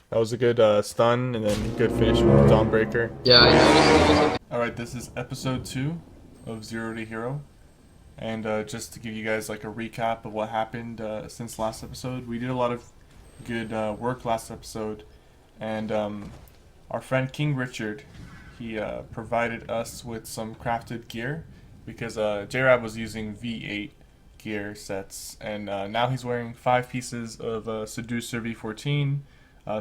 That was a good stun and then good finish with the Dawnbreaker. Yeah, I noticed there was like Alright, this is episode 2 of Zero to Hero. And just to give you guys like a recap of what happened since last episode, we did a lot of good work last episode. And our friend King Richard, he provided us with some crafted gear because J-Rab was using V8 gear sets. And now he's wearing 5 pieces of Seducer V14,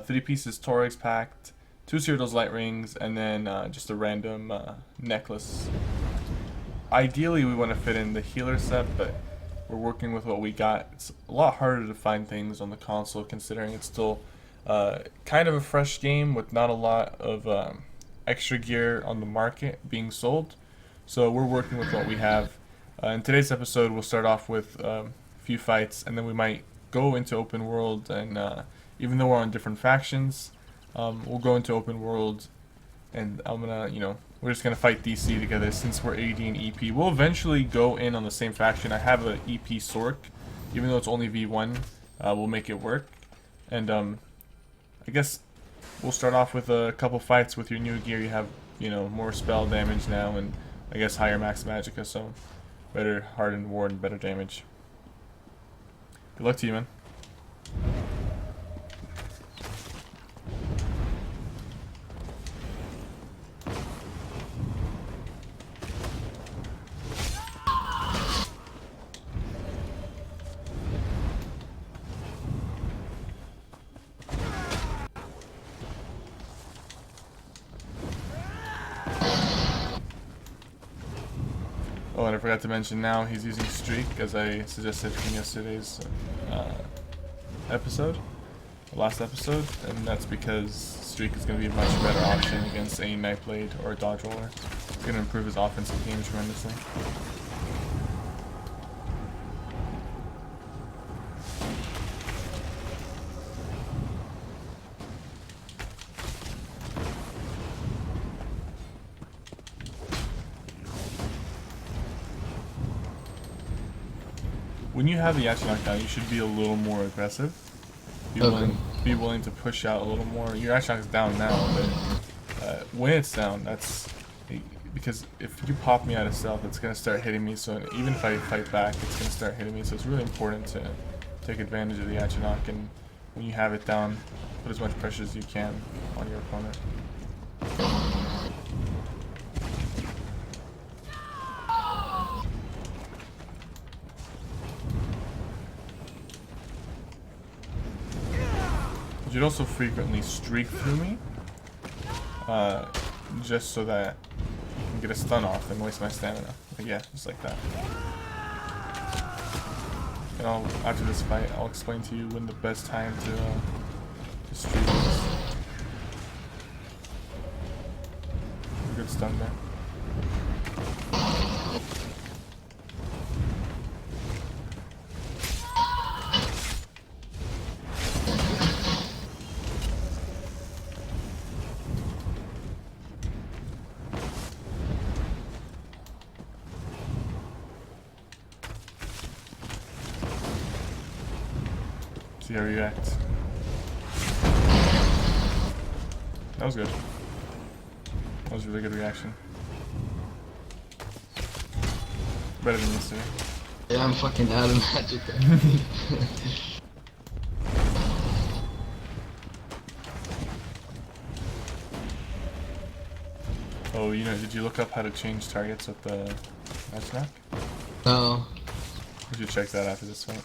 3 pieces Torix packed, 2 Cyrodiil's light rings, and then just a random necklace. Ideally, we want to fit in the healer set, but we're working with what we got. It's a lot harder to find things on the console considering it's still kind of a fresh game with not a lot of extra gear on the market being sold. So we're working with what we have. In today's episode, we'll start off with a few fights, and then we might go into open world. And even though we're on different factions, we'll go into open world, and I'm gonna, we're just gonna fight DC together since we're AD and EP. We'll eventually go in on the same faction. I have an EP Sork, even though it's only V1. We'll make it work, and I guess we'll start off with a couple fights with your new gear. You have, more spell damage now, and I guess higher max magicka, so better hardened ward and better damage. Good luck to you, man. Oh, and I forgot to mention now he's using Streak, as I suggested from yesterday's episode, last episode, and that's because Streak is going to be a much better option against a Nightblade or a Dodge Roller. It's going to improve his offensive game tremendously. When you have the Yachi knockdown, you should be a little more aggressive. Be willing to push out a little more. Your Yachi is down now, but when it's down, that's because if you pop me out of stealth, it's gonna start hitting me. So even if I fight back, it's gonna start hitting me. So it's really important to take advantage of the Yachi knock, and when you have it down, put as much pressure as you can on your opponent. You should also frequently streak through me, just so that you can get a stun off and waste my stamina. But yeah, just like that. And after this fight, I'll explain to you when the best time to streak is. A good stun there. See how he reacts. That was good. That was a really good reaction. Better than yesterday. yeah, I'm fucking out of magic. Oh, did you look up how to change targets with the match knock? No. We should check that after this fight.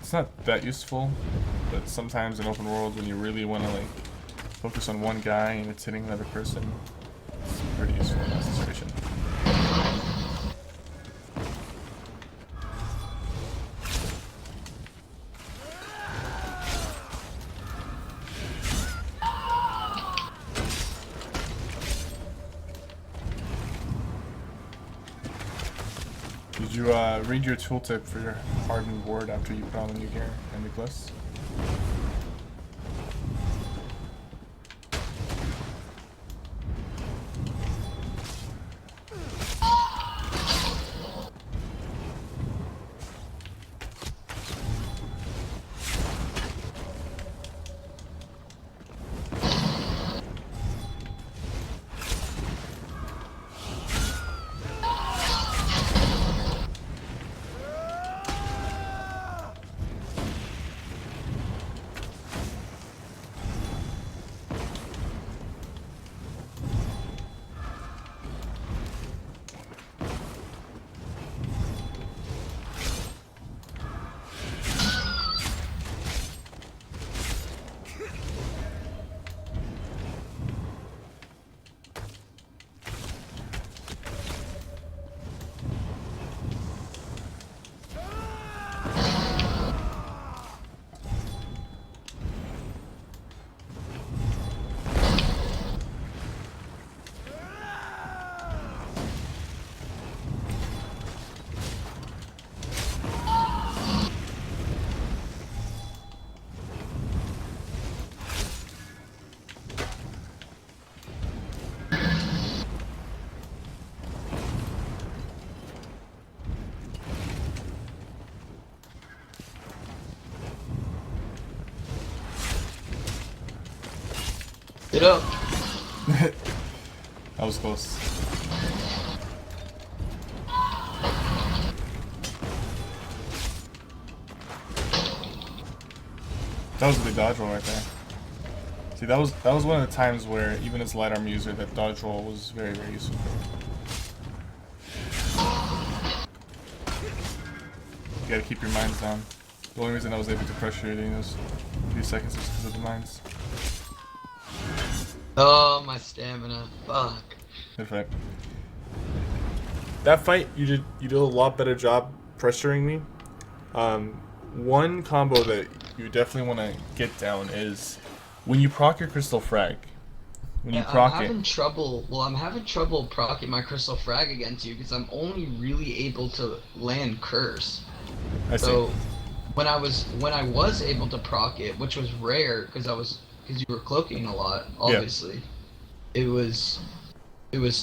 It's not that useful, but sometimes in open world when you really want to focus on one guy and it's hitting another person, it's pretty useful in that situation. Did you read your tooltip for your hardened ward after you put on the new gear and the glyphs? Get up. That was close. That was a good dodge roll right there. See, that was one of the times where even as light arm user, that dodge roll was very, very useful. You gotta keep your mines down. The only reason I was able to pressure you in those few seconds is because of the mines. Oh, my stamina. Fuck. Good fight. That fight, you did a lot better job pressuring me. One combo that you definitely want to get down is when you proc your crystal frag. When you proc I'm it. having trouble. Well, I'm having trouble procking my crystal frag against you because I'm only really able to land curse. I see. So when I was able to proc it, which was rare because you were cloaking a lot, obviously. Yeah. It was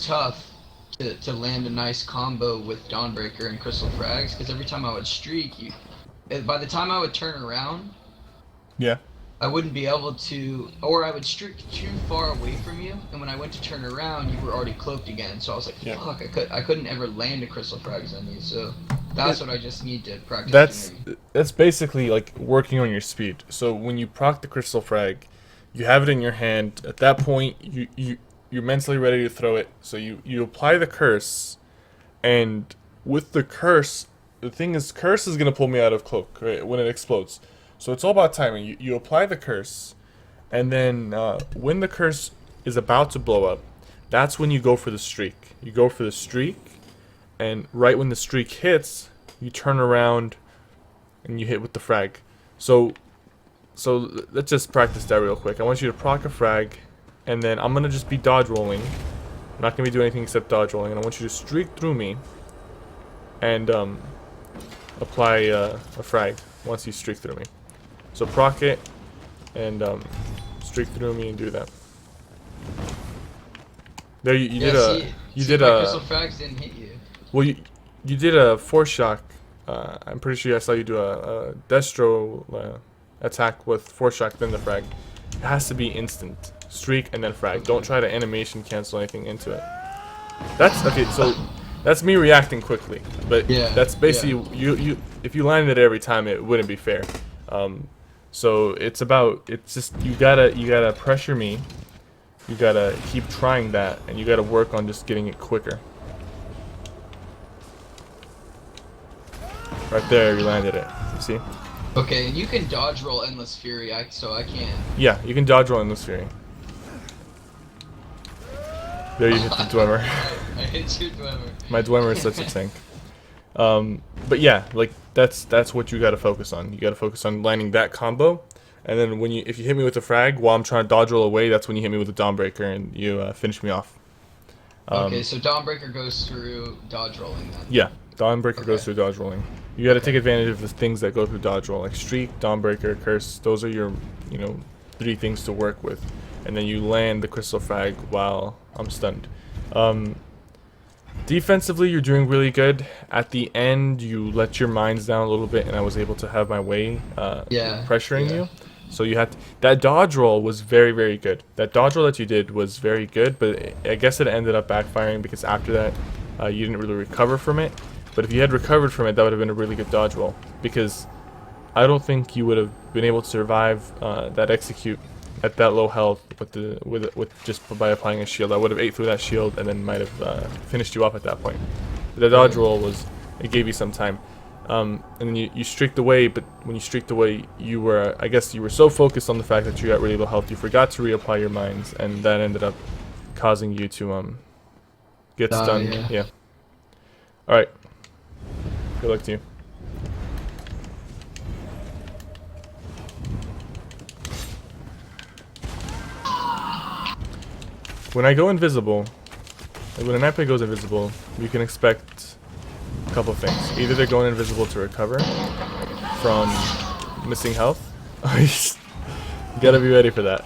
tough to land a nice combo with Dawnbreaker and Crystal Frags because every time I would streak, by the time I would turn around, Yeah. I wouldn't be able to, or I would streak too far away from you, and when I went to turn around, you were already cloaked again. So I was like, fuck, I couldn't ever land a Crystal Frags on you. So that's what I just need to practice. That's basically like working on your speed. So when you proc the Crystal Frag, you have it in your hand. At that point, you're mentally ready to throw it. So you apply the curse, and with the curse, the thing is, curse is gonna pull me out of cloak, right, when it explodes. So it's all about timing. You apply the curse, and then when the curse is about to blow up, that's when you go for the streak. You go for the streak, and right when the streak hits, you turn around and you hit with the frag. So let's just practice that real quick. I want you to proc a frag, and then I'm gonna just be dodge rolling. I'm not gonna be doing anything except dodge rolling, and I want you to streak through me and apply a frag once you streak through me. So proc it and streak through me and do that. There you did a Crystal Frags didn't hit you. Well, you did a force shock. I'm pretty sure I saw you do a Destro attack with force shock then the frag. It has to be instant. Streak and then frag. Don't try to animation cancel anything into it. That's okay. So that's me reacting quickly, but that's basically you. If you landed it every time, it wouldn't be fair. So it's just you gotta pressure me. You gotta keep trying that, and you gotta work on just getting it quicker. Right there, you landed it. You see? Okay, and you can dodge roll Endless Fury, so I can't. Yeah, you can dodge roll Endless Fury. There you hit the Dwemer. I hit your Dwemer. My Dwemer is such a tank. But yeah, like that's what you gotta focus on. You gotta focus on landing that combo, and then if you hit me with a frag while I'm trying to dodge roll away, that's when you hit me with a Dawnbreaker and you finish me off. Okay, so Dawnbreaker goes through dodge rolling then. Yeah, Dawnbreaker goes through dodge rolling. You got to take advantage of the things that go through dodge roll, like streak, Dawnbreaker, curse. Those are your, 3 things to work with, and then you land the crystal frag while I'm stunned. Defensively, you're doing really good. At the end, you let your mines down a little bit, and I was able to have my way pressuring you. So you had that dodge roll was very, very good. That dodge roll that you did was very good, but I guess it ended up backfiring because after that, you didn't really recover from it. But if you had recovered from it, that would have been a really good dodge roll, because I don't think you would have been able to survive that execute at that low health with just by applying a shield. I would have ate through that shield and then might have finished you off at that point. The dodge roll it gave you some time. And then you streaked away, but when you streaked away, I guess you were so focused on the fact that you got really low health, you forgot to reapply your mines, and that ended up causing you to get stunned. Yeah. Alright. Good luck to you. When I go invisible, when an Nightblade goes invisible, you can expect a couple of things. Either they're going invisible to recover from missing health. You gotta be ready for that.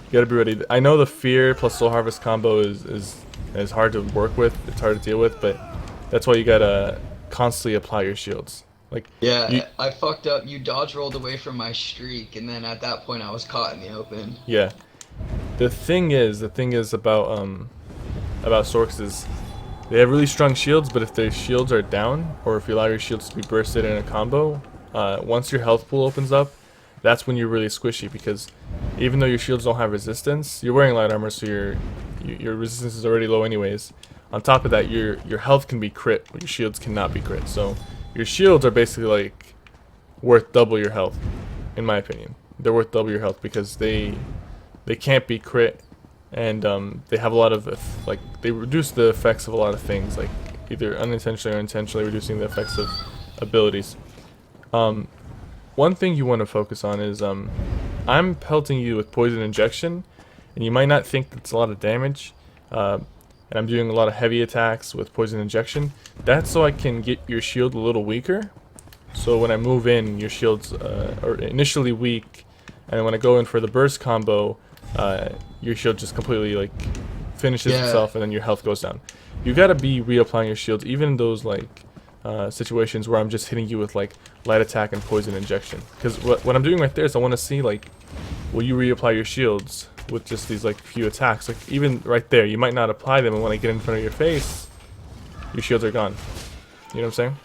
You gotta be ready. I know the Fear plus Soul Harvest combo is hard to work with. It's hard to deal with, but that's why you gotta constantly apply your shields. Like, you, Yeah, I fucked up. You dodge rolled away from my streak, and then at that point I was caught in the open. yeah. The thing is about Sorks is they have really strong shields, but if their shields are down, or if you allow your shields to be bursted in a combo, once your health pool opens up, that's when you're really squishy, because even though your shields don't have resistance, you're wearing light armor, so your resistance is already low anyways. On top of that, your health can be crit, but your shields cannot be crit. So your shields are basically like worth double your health, in my opinion. They're worth double your health because they can't be crit, and they have a lot of like they reduce the effects of a lot of things, like either unintentionally or intentionally reducing the effects of abilities. Um, One thing you want to focus on is I'm pelting you with poison injection, and you might not think that's a lot of damage. And I'm doing a lot of heavy attacks with poison injection. That's so I can get your shield a little weaker. So when I move in, your shield's are initially weak, and then when I go in for the burst combo, your shield just completely like finishes Yeah, itself, and then your health goes down. You gotta be reapplying your shields, even in those like situations where I'm just hitting you with like light attack and poison injection. Because what I'm doing right there is I want to see like, will you reapply your shields with just these like few attacks? Like even right there, you might not apply them, and when I get in front of your face, your shields are gone. You know what I'm saying?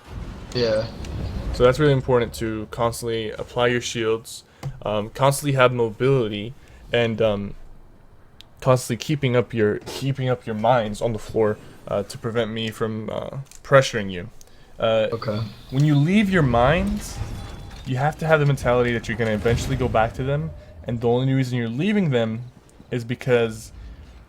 yeah, So that's really important to constantly apply your shields, constantly have mobility, and constantly keeping up your mines on the floor to prevent me from pressuring you. Uh, okay. when you leave your mines, you have to have the mentality that you're going to eventually go back to them, and the only reason you're leaving them is because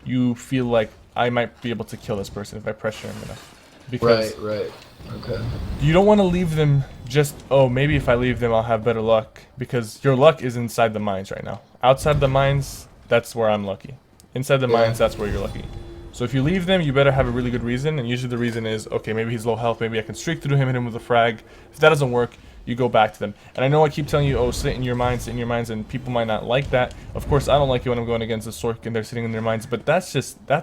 you feel like I might be able to kill this person if I pressure him enough. Because Right. Okay. you don't want to leave them just, oh, maybe if I leave them I'll have better luck, because your luck is inside the mines right now. Outside the mines, that's where I'm lucky. Inside the Yeah. mines, that's where you're lucky. So if you leave them, you better have a really good reason, and usually the reason is, okay, maybe he's low health, maybe I can streak through him, hit him with a frag. If that doesn't work, you go back to them. And I know I keep telling you, oh, sit in your mines, and people might not like that. Of course, I don't like it when I'm going against a Sork and they're sitting in their mines, but that's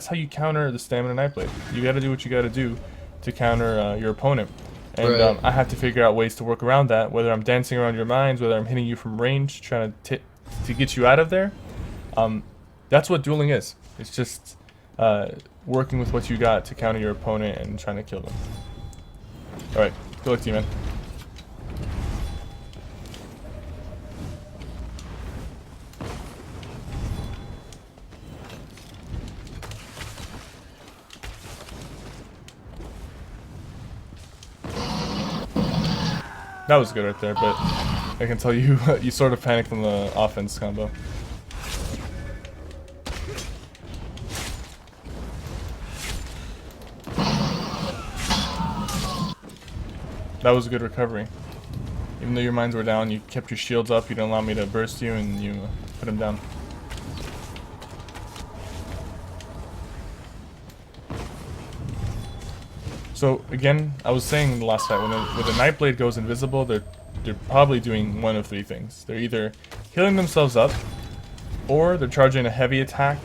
how you counter the Stamina Nightblade. You gotta do what you gotta do to counter your opponent. And Right. I have to figure out ways to work around that, whether I'm dancing around your mines, whether I'm hitting you from range, trying to get you out of there. That's what dueling is. It's just working with what you got to counter your opponent and trying to kill them. Alright, good luck to you, man. That was good right there, but I can tell you you sort of panicked from the offense combo. That was a good recovery. Even though your mines were down, you kept your shields up, you didn't allow me to burst you, and you put him down. So again, I was saying in the last fight, when the Nightblade goes invisible, they're probably doing one of three things. They're either healing themselves up, or they're charging a heavy attack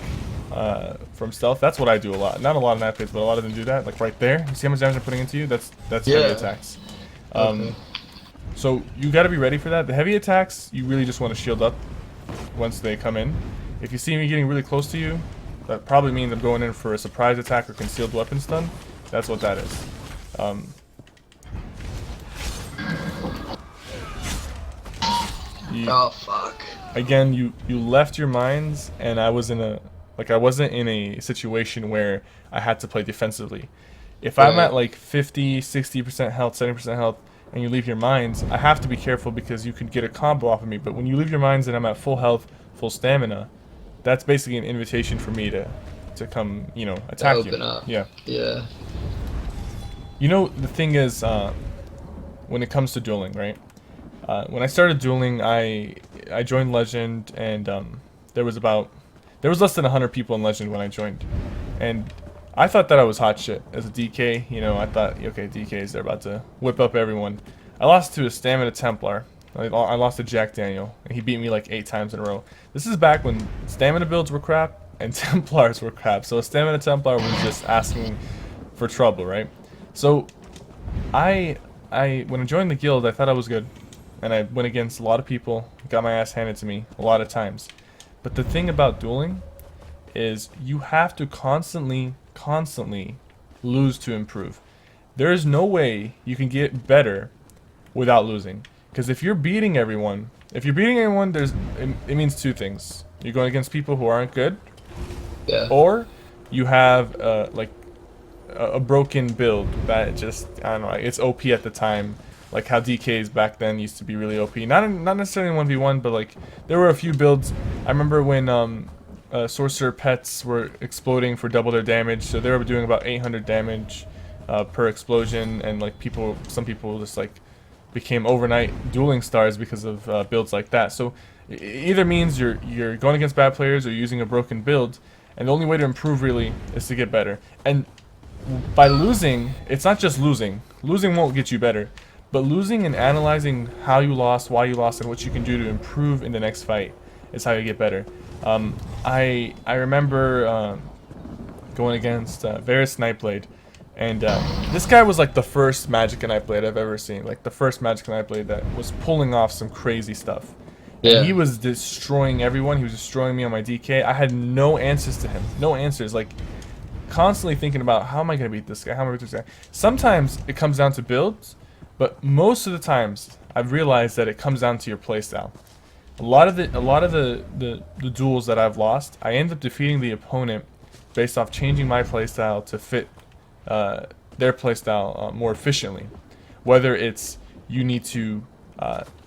from stealth. That's what I do a lot. Not a lot of Nightblades, but a lot of them do that. Like right there, you see how much damage I'm putting into you? That's heavy Yeah. attacks. Okay. So you got to be ready for that. The heavy attacks, you really just want to shield up once they come in. If you see me getting really close to you, that probably means I'm going in for a surprise attack or concealed weapon stun. That's what that is. Oh fuck. Again, you left your mines, and I was in a I wasn't in a situation where I had to play defensively. If I'm Right. at like 50, 60% health, 70% health, and you leave your mines, I have to be careful because you could get a combo off of me. But when you leave your mines and I'm at full health, full stamina, that's basically an invitation for me to come, attack you. Open up. Yeah. Yeah. You know, the thing is, when it comes to dueling, right? When I started dueling, I joined Legend, and there was less than 100 people in Legend when I joined, and I thought that I was hot shit as a DK. I thought, okay, DKs, they're about to whip up everyone. I lost to a Stamina Templar. I lost to Jack Daniel, and he beat me like 8 times in a row. This is back when Stamina builds were crap and Templars were crap. So a Stamina Templar was just asking for trouble, right? So I when I joined the guild, I thought I was good, and I went against a lot of people, got my ass handed to me a lot of times. But the thing about dueling is you have to constantly lose to improve. There is no way you can get better without losing. Because if you're beating everyone, it means two things. You're going against people who aren't good, Yeah. or you have like a broken build that just, I don't know, it's OP at the time. Like how DKs back then used to be really OP. Not necessarily in 1v1, but like there were a few builds. I remember when sorcerer pets were exploding for double their damage, so they were doing about 800 damage per explosion, and like some people just like became overnight dueling stars because of builds like that. So it either means you're going against bad players or using a broken build, and the only way to improve really is to get better. And by losing, it's not just losing. Losing won't get you better, but losing and analyzing how you lost, why you lost, and what you can do to improve in the next fight is how you get better. I remember going against Varus Nightblade, and this guy was like the first Magic Nightblade I've ever seen. Like the first Magic Nightblade that was pulling off some crazy stuff. And Yeah. he was destroying everyone. He was destroying me on my DK. I had no answers to him. No answers. Like, constantly thinking about how am I going to beat this guy? How am I going to beat this guy? Sometimes it comes down to builds, but most of the times I've realized that it comes down to your playstyle. A lot of the duels that I've lost, I end up defeating the opponent based off changing my playstyle to fit their playstyle more efficiently. Whether it's you need to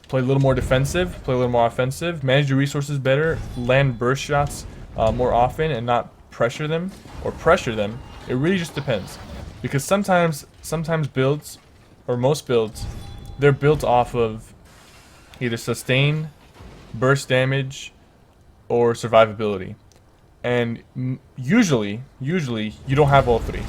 play a little more defensive, play a little more offensive, manage your resources better, land burst shots more often, and not pressure them or pressure them. It really just depends, because sometimes builds, or most builds, they're built off of either sustain, burst damage, or survivability, and usually you don't have all three.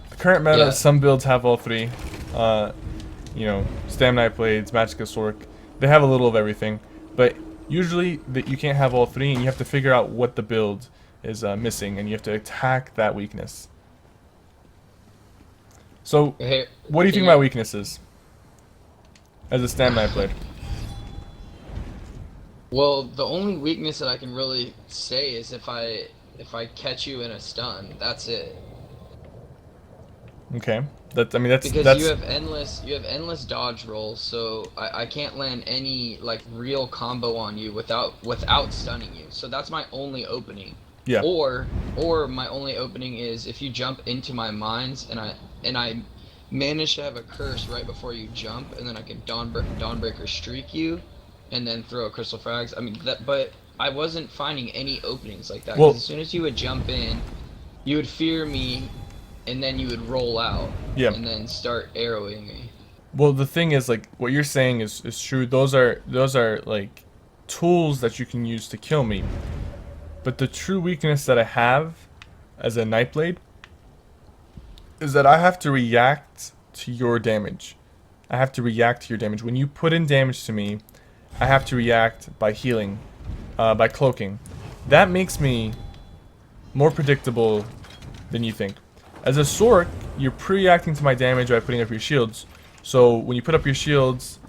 The current meta, Yeah. some builds have all three. You know, Stam Knight Blades, Magicka Sork, they have a little of everything, but usually that you can't have all three, and you have to figure out what the build is missing, and you have to attack that weakness. So, Hey, what do you can think my weakness is as a Stam Knight Blade? Well, the only weakness that I can really say is if I catch you in a stun, that's it. Okay, Because that's you have endless dodge rolls, so I can't land any like real combo on you without stunning you. So that's my only opening. yeah. Or my only opening is if you jump into my mines and I manage to have a curse right before you jump, and then I can Dawnbreaker streak you, and then throw a crystal frags. I mean that, but I wasn't finding any openings like that. Well, Because as soon as you would jump in, you would fear me, and then you would roll out, yeah. and then start arrowing me. Well, the thing is, like, what you're saying is true. Those are like tools that you can use to kill me. But the true weakness that I have as a Nightblade is that I have to react to your damage. I have to react to your damage. When you put in damage to me, I have to react by healing, by cloaking. That makes me more predictable than you think. As a Sork, you're pre-reacting to my damage by putting up your shields. So when you put up your shields,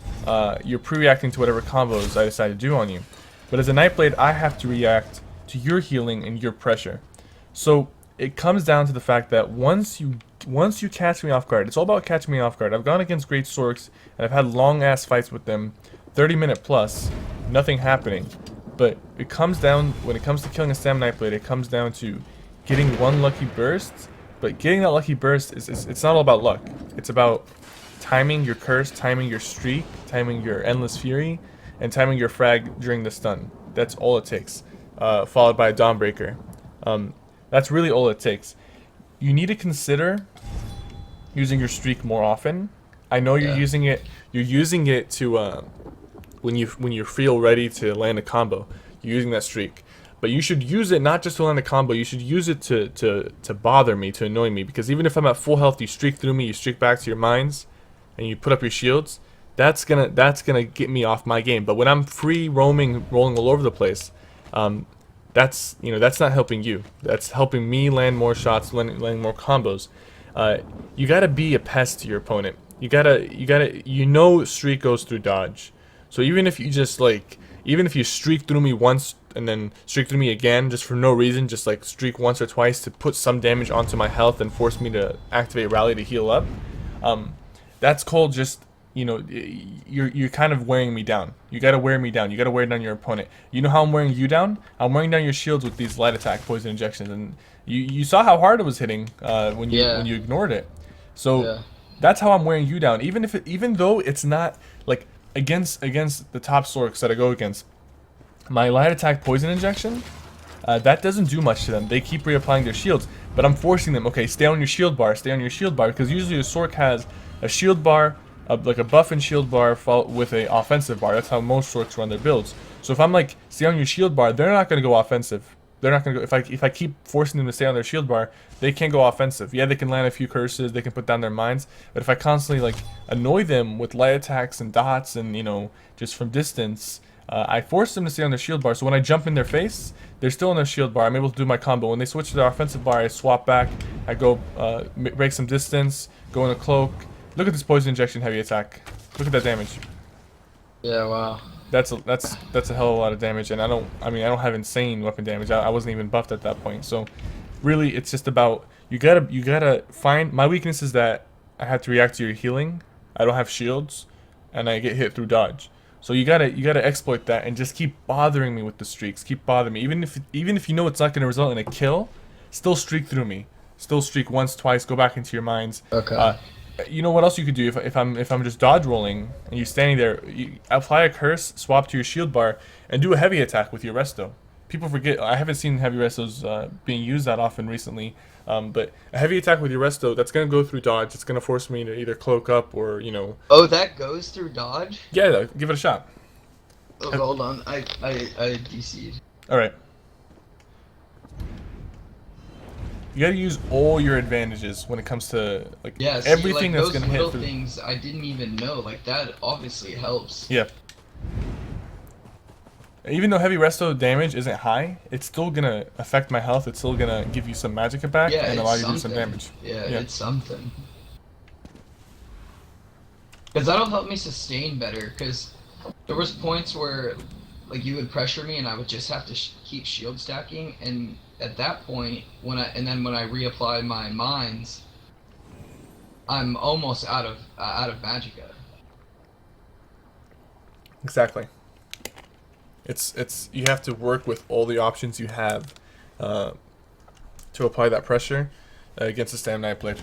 you're pre-reacting to whatever combos I decide to do on you. But as a Nightblade, I have to react to your healing and your pressure. So it comes down to the fact that once you catch me off guard, it's all about catching me off guard. I've gone against great Sorks, and I've had long ass fights with them, 30-minute plus, nothing happening. But it comes down, when it comes to killing a Stam Nightblade, it comes down to getting one lucky burst. But getting that lucky burst it's not all about luck. It's about timing your curse, timing your streak, timing your endless fury, and timing your frag during the stun. That's all it takes. Followed by a Dawnbreaker. That's really all it takes. You need to consider using your streak more often. I know you're Yeah. using it. You're using it to when you feel ready to land a combo. You're using that streak. But you should use it not just to land a combo. You should use it to bother me, to annoy me. Because even if I'm at full health, you streak through me, you streak back to your mines, and you put up your shields. That's gonna get me off my game. But when I'm free roaming, rolling all over the place, that's not helping you. That's helping me land more shots, landing more combos. You gotta be a pest to your opponent. streak goes through dodge. So even if you just like, even if you streak through me once and then streak through me again, just for no reason, just like streak once or twice to put some damage onto my health and force me to activate rally to heal up, um, that's called just, you're kind of wearing me down. You gotta wear me down. You gotta wear down your opponent. You know how I'm wearing you down? I'm wearing down your shields with these light attack poison injections, and you saw how hard it was hitting when Yeah. you ignored it. So Yeah. that's how I'm wearing you down. Even though it's not like against the top Sorks that I go against, my light attack poison injection, that doesn't do much to them. They keep reapplying their shields, but I'm forcing them. Okay, stay on your shield bar. Stay on your shield bar, because usually a Sork has a shield bar, like a buff and shield bar with a offensive bar. That's how most Sorks run their builds. So if I'm like, stay on your shield bar, they're not gonna go offensive. They're not gonna go. If I keep forcing them to stay on their shield bar, they can't go offensive. Yeah, they can land a few curses, they can put down their mines, but if I constantly like annoy them with light attacks and dots and just from distance, I force them to stay on their shield bar. So when I jump in their face, they're still on their shield bar. I'm able to do my combo. When they switch to their offensive bar, I swap back. I go break some distance, go in a cloak. Look at this poison injection heavy attack. Look at that damage. Yeah. Wow. That's a hell of a lot of damage, and I don't have insane weapon damage. I wasn't even buffed at that point. So really, it's just about you gotta find my weakness is that I have to react to your healing. I don't have shields, and I get hit through dodge. So you gotta exploit that and just keep bothering me with the streaks. Keep bothering me, even if you know it's not gonna result in a kill, still streak through me. Still streak once, twice. Go back into your mines. Okay. You know what else you could do if I'm just dodge rolling and you're standing there, you apply a curse, swap to your shield bar, and do a heavy attack with your resto. People forget, I haven't seen heavy restos being used that often recently, but a heavy attack with your resto, that's gonna go through dodge. It's gonna force me to either cloak up or Oh, that goes through dodge. yeah, give it a shot. Oh, hold on. I DC'd. All right. You gotta use all your advantages when it comes to like Yeah. See, everything like that's those gonna hit little through. things I didn't even know. Like that obviously helps. Yeah. Even though heavy resto damage isn't high, it's still gonna affect my health. It's still gonna give you some magic back Yeah, and it's allow you to do something. some damage. Yeah, Yeah. it's something. Because that'll help me sustain better. Because there was points where, like, you would pressure me, and I would just have to keep shield stacking. And at that point, when I reapply my mines, I'm almost out of magicka. Exactly. It's you have to work with all the options you have to apply that pressure against the stamina blade.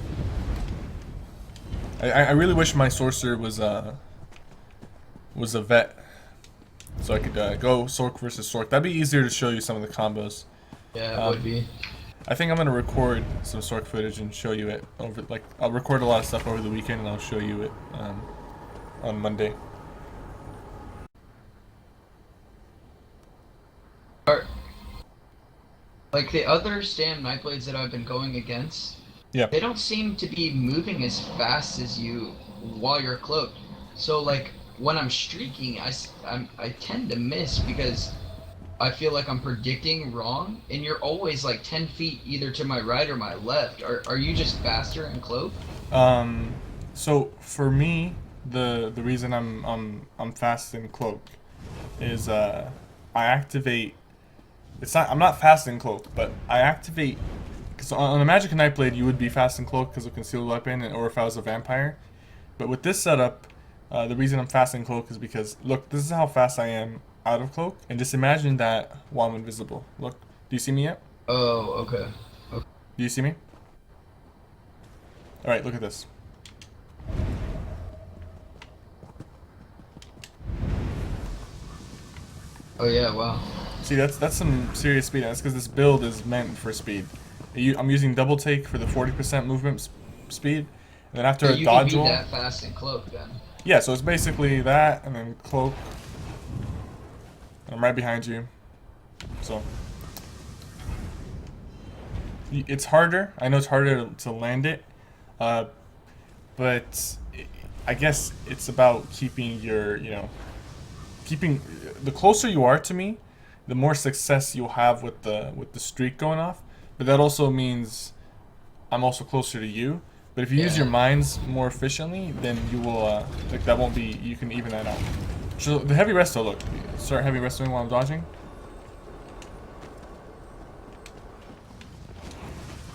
I really wish my sorcerer was a vet, so I could go Sork versus Sork. That'd be easier to show you some of the combos. Yeah, it would be. I think I'm gonna record some Sork footage and show you it over. Like I'll record a lot of stuff over the weekend and I'll show you it on Monday. Like the other Stam Nightblades that I've been going against, Yeah. they don't seem to be moving as fast as you while you're cloaked. So like when I'm streaking, I tend to miss because I feel like I'm predicting wrong, and you're always like 10 feet either to my right or my left. Are you just faster and cloaked? So for me, the reason I'm fast in cloak is I activate. I'm not fast in cloak, but I activate. Because on a magic nightblade you would be fast in cloak because of concealed weapon, or if I was a vampire. But with this setup, the reason I'm fast in cloak is because look, this is how fast I am out of cloak, and just imagine that while I'm invisible. Look, do you see me yet? Oh, okay. Do you see me? All right, look at this. Oh yeah, wow. See, that's some serious speed. That's because this build is meant for speed. I'm using double take for the 40% movement speed, and then after So a you dodge can be roll. that fast and cloak then. Yeah, so it's basically that, and then cloak. And I'm right behind you. So it's harder. I know it's harder to land it, but I guess it's about keeping keeping the closer you are to me, the more success you'll have with the streak going off. But that also means I'm also closer to you. But if you use Yeah. your mines more efficiently, then you will like that won't be. You can even that out. So the heavy resto, look. Start heavy restoing while I'm dodging.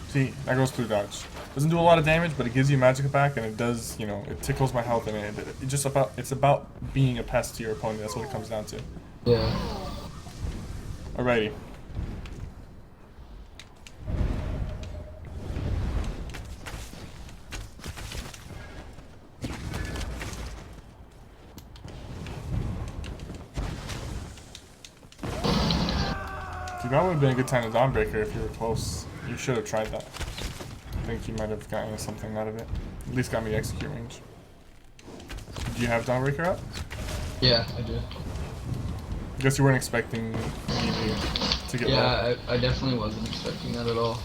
See, that goes through dodge. Doesn't do a lot of damage, but it gives you magic back, and it does, you know, it tickles my health, and it's about being a pest to your opponent. That's what it comes down to. Yeah. Alrighty. See, that would have been a good time to Dawnbreaker if you were close. You should have tried that. I think you might have gotten something out of it. At least got me execute range. Do you have Dawnbreaker up? Yeah, I do. I guess you weren't expecting me to get low. Yeah, I definitely wasn't expecting that at all.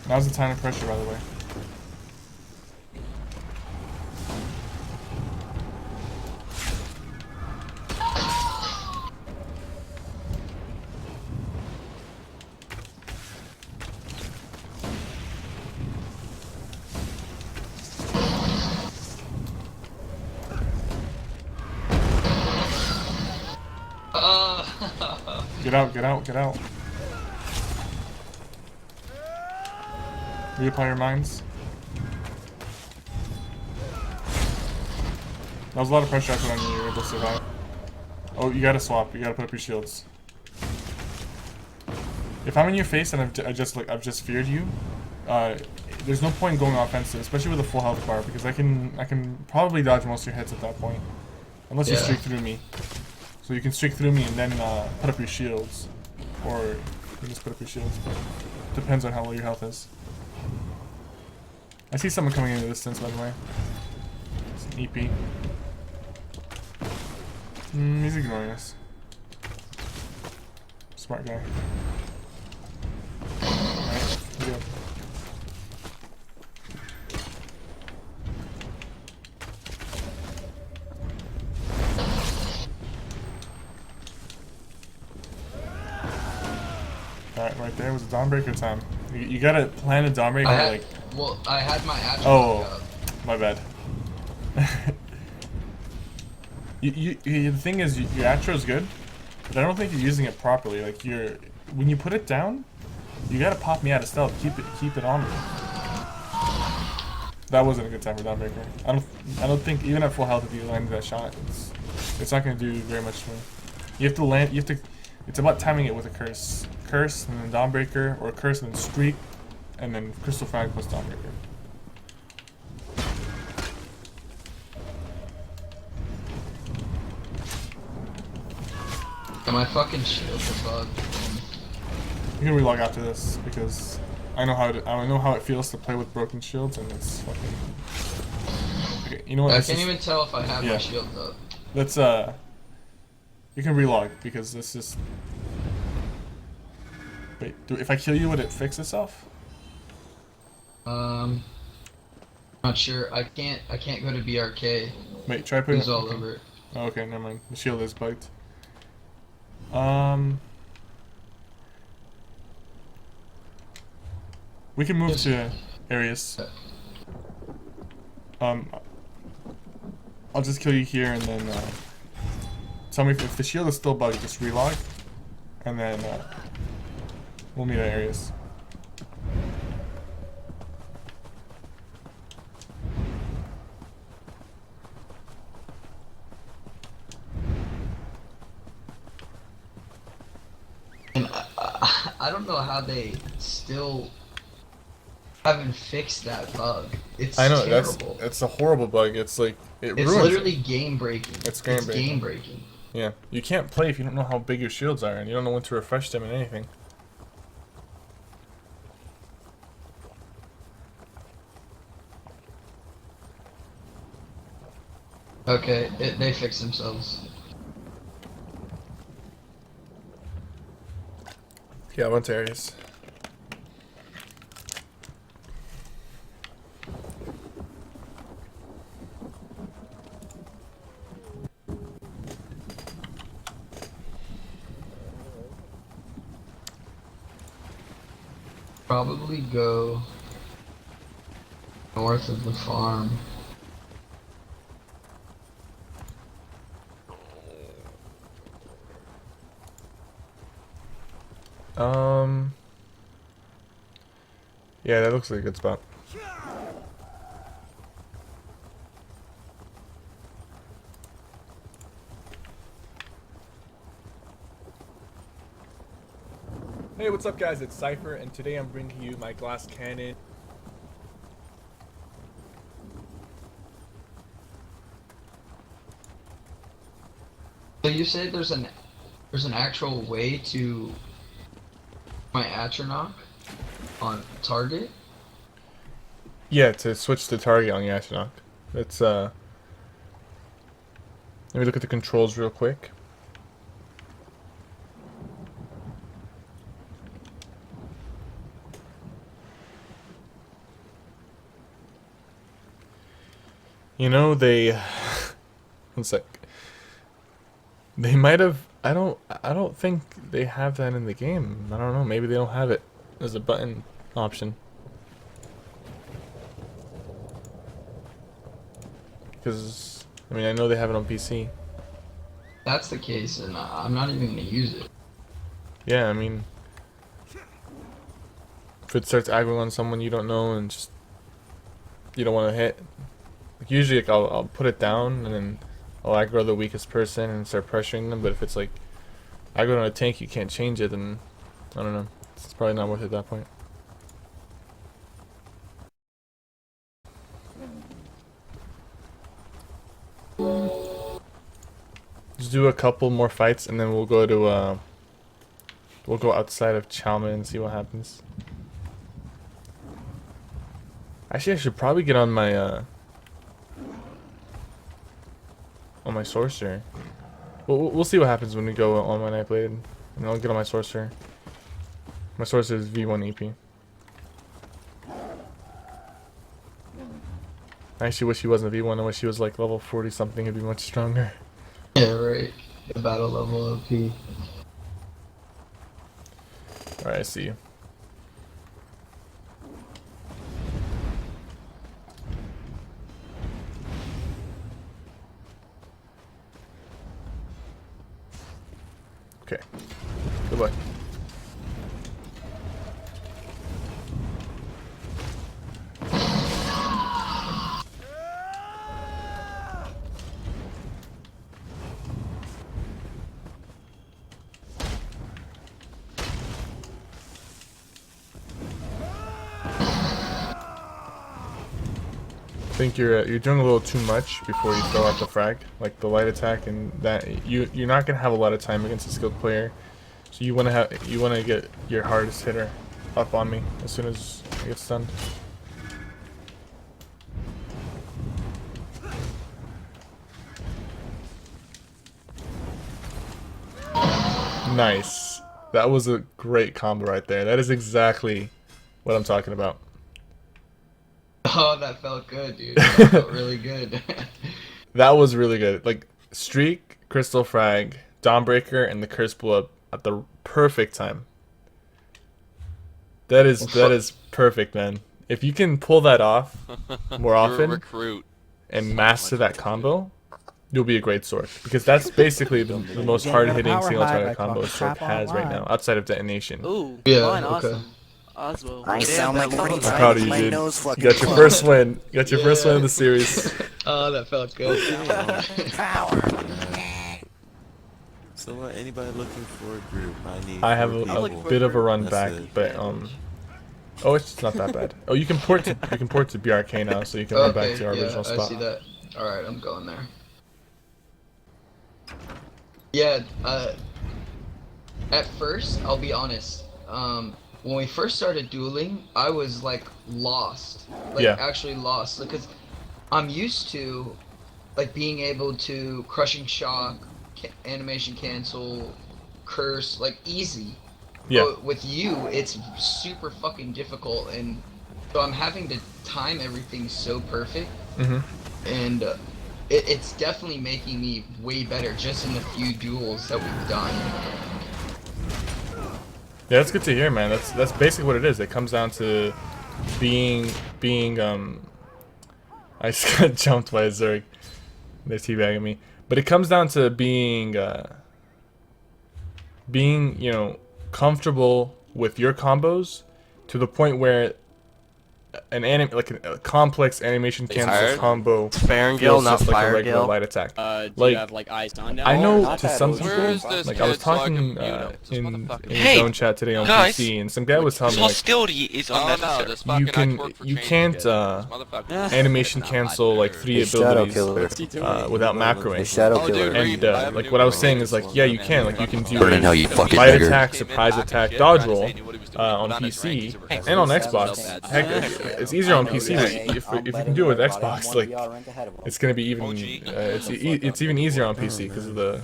Now's the time of pressure, by the way. Get out, get out, get out. Reapply your mines. That was a lot of pressure I put on you. You were able to survive. Oh, you gotta swap. You gotta put up your shields. If I'm in your face and I've just feared you, there's no point in going offensive, especially with a full health bar, because I can probably dodge most of your hits at that point, unless you streak through me. So you can streak through me and then put up your shields, or you just put up your shields. But depends on how low your health is. I see someone coming in the distance, by the way. It's an EP. He's ignoring us. Smart guy. Alright, good. Alright, right there was a Dawnbreaker time. You gotta plan a Dawnbreaker Well, I had my action oh, my bad. The thing is, your atro is good, but I don't think you're using it properly. Like when you put it down, you gotta pop me out of stealth. Keep it on me. That wasn't a good time for Dawnbreaker. I don't think even at full health if you land that shot, it's not gonna do very much for me. You have to land. It's about timing it with a curse, and then Dawnbreaker, or curse and then streak, and then Crystal Frag plus Dawnbreaker. And my fucking shields are bugged. You can relog after this because I know how it feels to play with broken shields, and it's fucking. Okay, you know what? I can't even tell if I have my shield up. Let's you can relog because this is. Wait, if I kill you, would it fix itself? Not sure. I can't go to BRK. Wait, try putting it all over it. Oh, okay, never mind. The shield is bugged. We can move to areas. I'll just kill you here and then tell me if the shield is still bugged, just relog, and then we'll meet at areas. And I don't know how they still haven't fixed that bug. It's terrible. It's a horrible bug. It's like it's literally game breaking. It's game breaking. Yeah, you can't play if you don't know how big your shields are, and you don't know when to refresh them and anything. Okay, they fix themselves. Yeah, I went to areas. Probably go north of the farm. Yeah, that looks like a good spot. Hey, what's up guys, it's Cypher, and today I'm bringing you my glass cannon. So you say there's an actual way to my Atronach on target? Yeah, to switch the target on the Astronaut. It's let me look at the controls real quick. You know, they one sec. They might have I don't think they have that in the game. I don't know, maybe they don't have it as a button option. Because I mean, I know they have it on PC. That's the case, and I'm not even gonna use it. Yeah, I mean, if it starts aggroing on someone you don't know and just you don't want to hit, like usually like I'll put it down and then I'll aggro the weakest person and start pressuring them. But if it's like aggro on a tank, you can't change it, then I don't know. It's probably not worth it at that point. Just do a couple more fights and then we'll go to we'll go outside of Chalma and see what happens. Actually, I should probably get on my sorcerer. We'll see what happens when we go on my Nightblade, and I'll get on my sorcerer. My sorcerer is V1 EP. I actually wish he wasn't V1. I wish he was like level 40 something. It'd be much stronger. Yeah, right. The battle level OP. Alright, I see you. Okay. Good luck. I think you're doing a little too much before you throw out the frag, like the light attack, and that you're not gonna have a lot of time against a skilled player, so you wanna get your hardest hitter up on me as soon as I get stunned. Nice. That was a great combo right there. That is exactly what I'm talking about. Oh, that felt good, dude. That felt really good. That was really good. Like streak, crystal frag, Dawnbreaker, and the curse blew up at the perfect time. That is perfect, man. If you can pull that off more often recruit. and master that combo, you'll be a great Sork. Because that's basically the most hard-hitting single target combo Sork has right now, outside of detonation. Ooh, Yeah, fine, okay. awesome. Oswald. I sound like I'm proud of you, dude. You got your first win. You got your first win in the series. Oh, that felt good. So anybody looking for a group? I have four a people. bit of a run That's back, it. but oh, it's not that bad. Oh, you can port to BRK now, so you can run back Okay, to our yeah, original I spot. see that. Alright, I'm going there. Yeah, at first, I'll be honest, when we first started dueling, I was like lost. Like Yeah. actually lost. Because I'm used to like being able to crushing shock, animation cancel, curse, like easy. Yeah. But with you, it's super fucking difficult, and so I'm having to time everything so perfect, and it's definitely making me way better just in the few duels that we've done. Yeah, that's good to hear, man. That's basically what it is. It comes down to being I just got jumped by a Zerg. They're teabagging me. But it comes down to being, you know, comfortable with your combos to the point where a complex animation cancel Tired? combo Farangale, feels not just like a regular Firegale. light attack. Do Like, you have like eyes on now? I know not to that some old. people, Where is this like I was kid so I talking can mute him? This in motherfucker. the Hey, zone chat today on guys. PC, and some guy was telling This me like, hostility is Oh no, unnecessary. this fucking you can't animation cancel like 3 The Shadow abilities Killer. without The macroing. Shadow Oh, dude, Killer. And like what I was saying is like, yeah, you can. Like you can do Burn in hell, you a fucking light nigger. attack, surprise attack, dodge roll on PC and on Xbox. Heck, it's easier on PC. But if you can do it with Xbox, like it's gonna be even it's even easier on PC because of the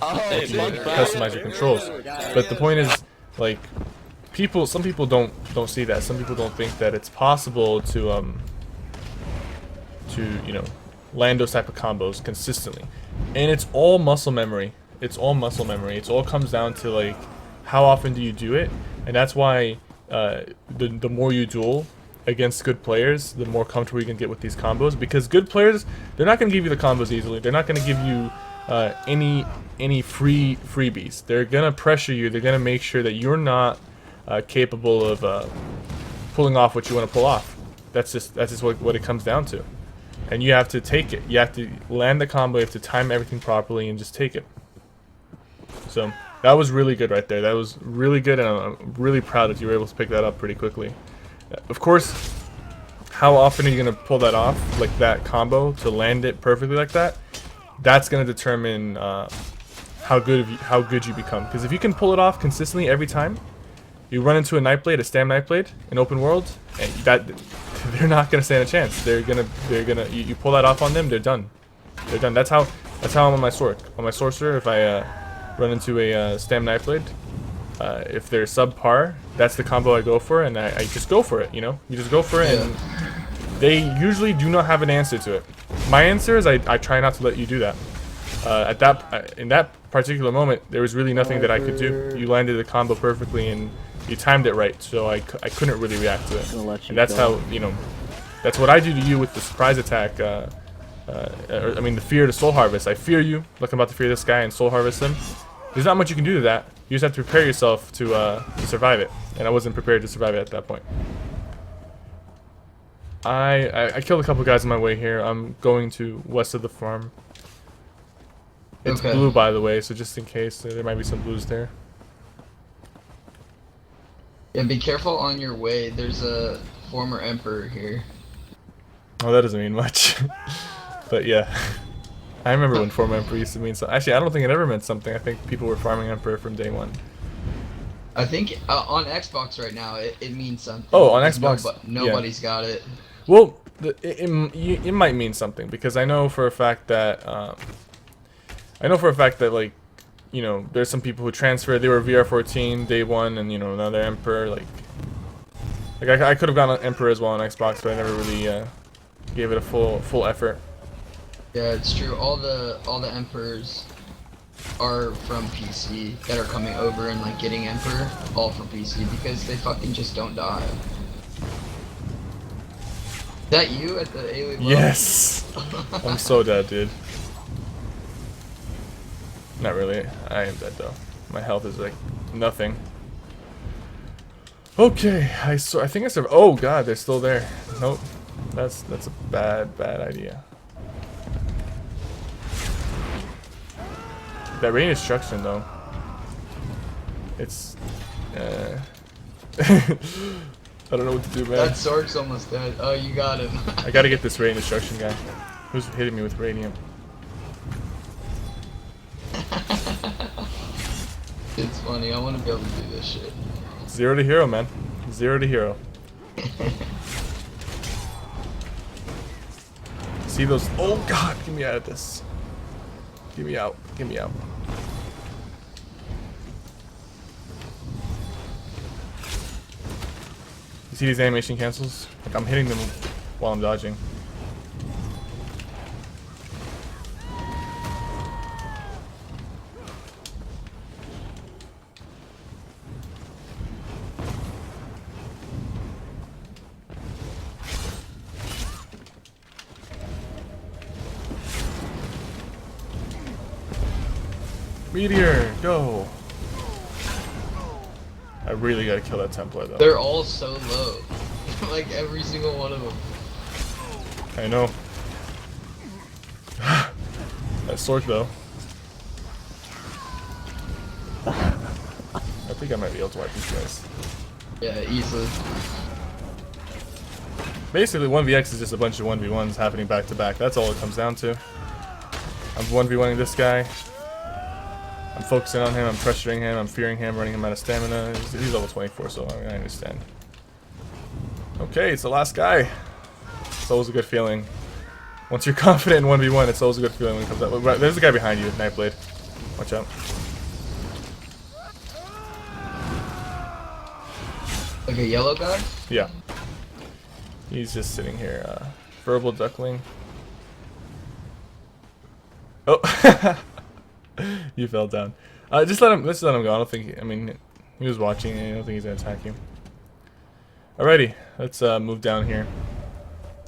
you can customize your controls. But the point is, like, some people don't see that. Some people don't think that it's possible to you know, land those type of combos consistently, and it's all muscle memory. It's all muscle memory. It all comes down to like how often do you do it, and that's why the more you duel against good players, the more comfortable you can get with these combos. Because good players, they're not going to give you the combos easily. They're not going to give you any freebies. They're going to pressure you. They're going to make sure that you're not capable of pulling off what you want to pull off. That's just what it comes down to. And you have to take it. You have to land the combo. You have to time everything properly and just take it. So that was really good right there. That was really good, and I'm really proud that you were able to pick that up pretty quickly. Of course, how often are you going to pull that off, like that combo, to land it perfectly like that? That's going to determine how good you become. Because if you can pull it off consistently every time, you run into a Nightblade, a Stam Nightblade, in open world, and they're not going to stand a chance. You pull that off on them, they're done. They're done. That's how I'm on my sorcerer. If I run into a Stam Nightblade, if they're subpar, that's the combo I go for, and I just go for it, you know? You just go for it, and they usually do not have an answer to it. My answer is I try not to let you do that. In that particular moment, there was really nothing that I could do. You landed the combo perfectly, and you timed it right, so I couldn't really react to it. And that's how, you know, that's what I do to you with the surprise attack, I mean the fear to soul harvest. I fear you, like I'm about to fear this guy and soul harvest him. There's not much you can do to that. You just have to prepare yourself to survive it, and I wasn't prepared to survive it at that point. I killed a couple guys on my way here. I'm going to west of the farm. It's blue, by the way, so just in case, there might be some blues there. Yeah, be careful on your way. There's a former emperor here. Oh, that doesn't mean much. But yeah. I remember when former emperor used to mean something. Actually, I don't think it ever meant something. I think people were farming emperor from day one. I think on Xbox right now it means something. Oh, on Xbox, nobody's got it. Well, it might mean something, because I know for a fact that like, you know, there's some people who transferred. They were VR14 day one, and you know, now they're emperor. Like I could have gone on emperor as well on Xbox, but I never really gave it a full effort. Yeah, it's true. All the emperors are from PC that are coming over and like getting emperor, all from PC, because they fucking just don't die. Is that you at the alien? Yes. I'm so dead, dude. Not really. I am dead though. My health is like nothing. Okay, I think I survived. Oh god, they're still there. Nope. That's a bad idea. That rain destruction though. It's I don't know what to do, man. That sword's almost dead. Oh, you got him. I gotta get this rain destruction guy. Who's hitting me with radium? It's funny. I want to be able to do this shit. 0 to hero, man. 0 to hero. See those? Oh god, get me out of this. Get me out. Get me out. You see these animation cancels? Like I'm hitting them while I'm dodging. Meteor, go! I really gotta kill that Templar though. They're all so low. Like every single one of them. I know. That Sork though. I think I might be able to wipe these guys. Yeah, easily. Basically, 1vx is just a bunch of 1v1s happening back to back. That's all it comes down to. I'm 1v1ing this guy. I'm focusing on him, I'm pressuring him, I'm fearing him, running him out of stamina. He's level 24, so I understand. Okay, it's the last guy. It's always a good feeling. Once you're confident in 1v1, it's always a good feeling when it comes out. There's a guy behind you, Nightblade. Watch out. Like a yellow guy? Yeah. He's just sitting here. Verbal Duckling. Oh! You fell down. Let's let him go. I don't think. I mean, he was watching. I don't think he's gonna attack you. Alrighty, let's move down here.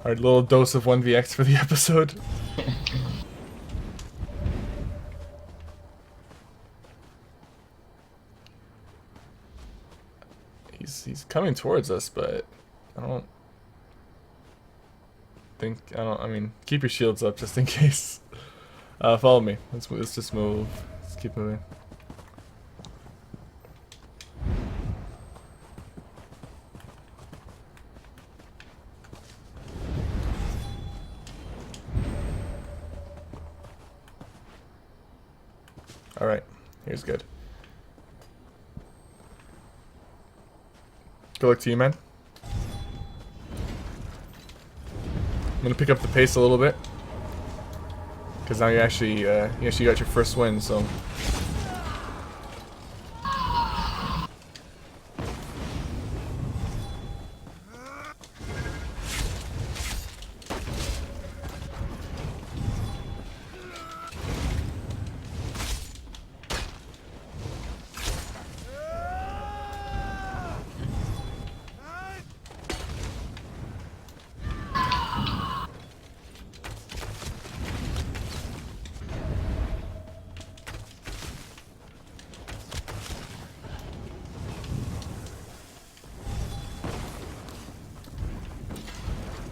Our little dose of 1vx for the episode. He's coming towards us, but I don't think I mean, keep your shields up just in case. Follow me. Let's just move. Let's keep moving. All right. Here's good. Good luck to you, man. I'm gonna pick up the pace a little bit. Because now you actually got your first win, so.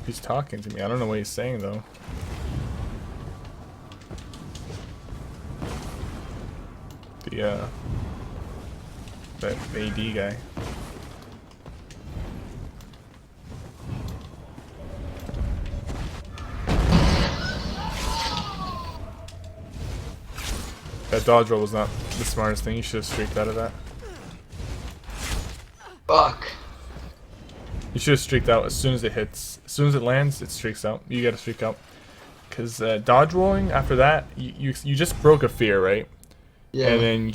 He's talking to me. I don't know what he's saying though. That AD guy. That dodge roll was not the smartest thing. You should have streaked out of that. Fuck. You should have streaked out as soon as it hits. As soon as it lands, it streaks out. You gotta streak out. Because dodge rolling after that, you just broke a fear, right? Yeah. And then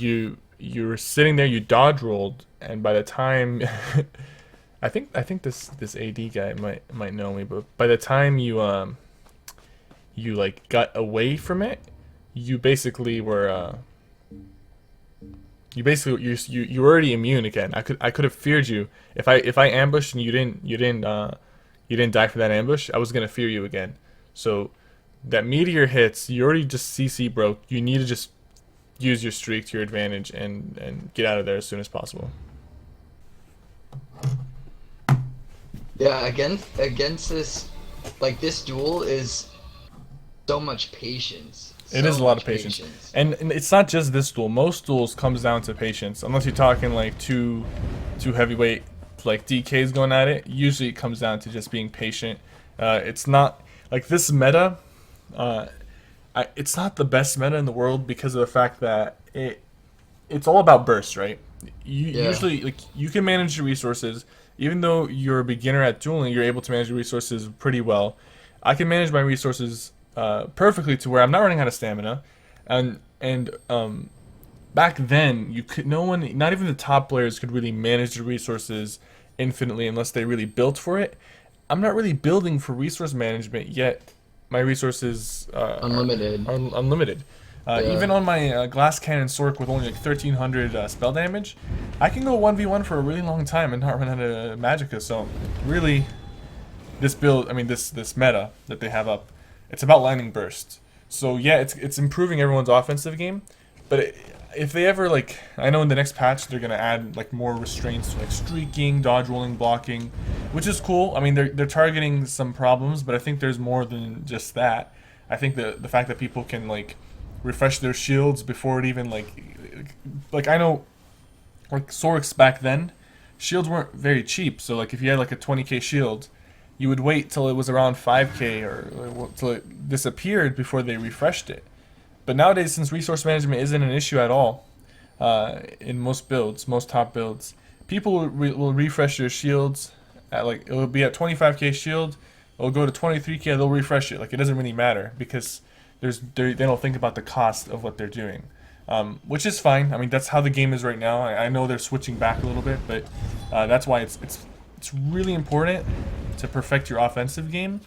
you were sitting there, you dodge rolled, and by the time I think this AD guy might know me, but by the time you like got away from it, you basically were you were already immune again. I could have feared you if I ambushed and you didn't die for that ambush. I was gonna fear you again. So that meteor hits, you already just CC broke. You need to just use your streak to your advantage and get out of there as soon as possible. Yeah, against this, like, this duel is so much patience. It is a lot of patience. And it's not just this duel. Most duels comes down to patience. Unless you're talking like two heavyweight like DKs going at it. Usually it comes down to just being patient. It's not like this meta. It's not the best meta in the world because of the fact that it's all about burst, right? Usually, like, you can manage your resources. Even though you're a beginner at dueling, you're able to manage your resources pretty well. I can manage my resources perfectly to where I'm not running out of stamina, and back then not even the top players could really manage the resources infinitely unless they really built for it. I'm not really building for resource management yet. My resources unlimited. are unlimited. Even on my glass cannon Sork with only like 1300 spell damage, I can go 1v1 for a really long time and not run out of magicka. So really, this build, this meta that they have up, it's about landing burst. So yeah, it's improving everyone's offensive game, but if they ever like, I know in the next patch they're gonna add like more restraints to like streaking, dodge rolling, blocking, which is cool. I mean they're targeting some problems, but I think there's more than just that. I think the fact that people can like refresh their shields before it even like I know like Sorks back then, shields weren't very cheap. So like if you had like a 20k shield, you would wait till it was around 5k or till it disappeared before they refreshed it. But nowadays, since resource management isn't an issue at all in most builds, most top builds, people will refresh their shields at like it'll be at 25k shield, it'll go to 23k, they'll refresh it. Like it doesn't really matter because they don't think about the cost of what they're doing, which is fine. I mean that's how the game is right now. I know they're switching back a little bit, but that's why it's really important to perfect your offensive game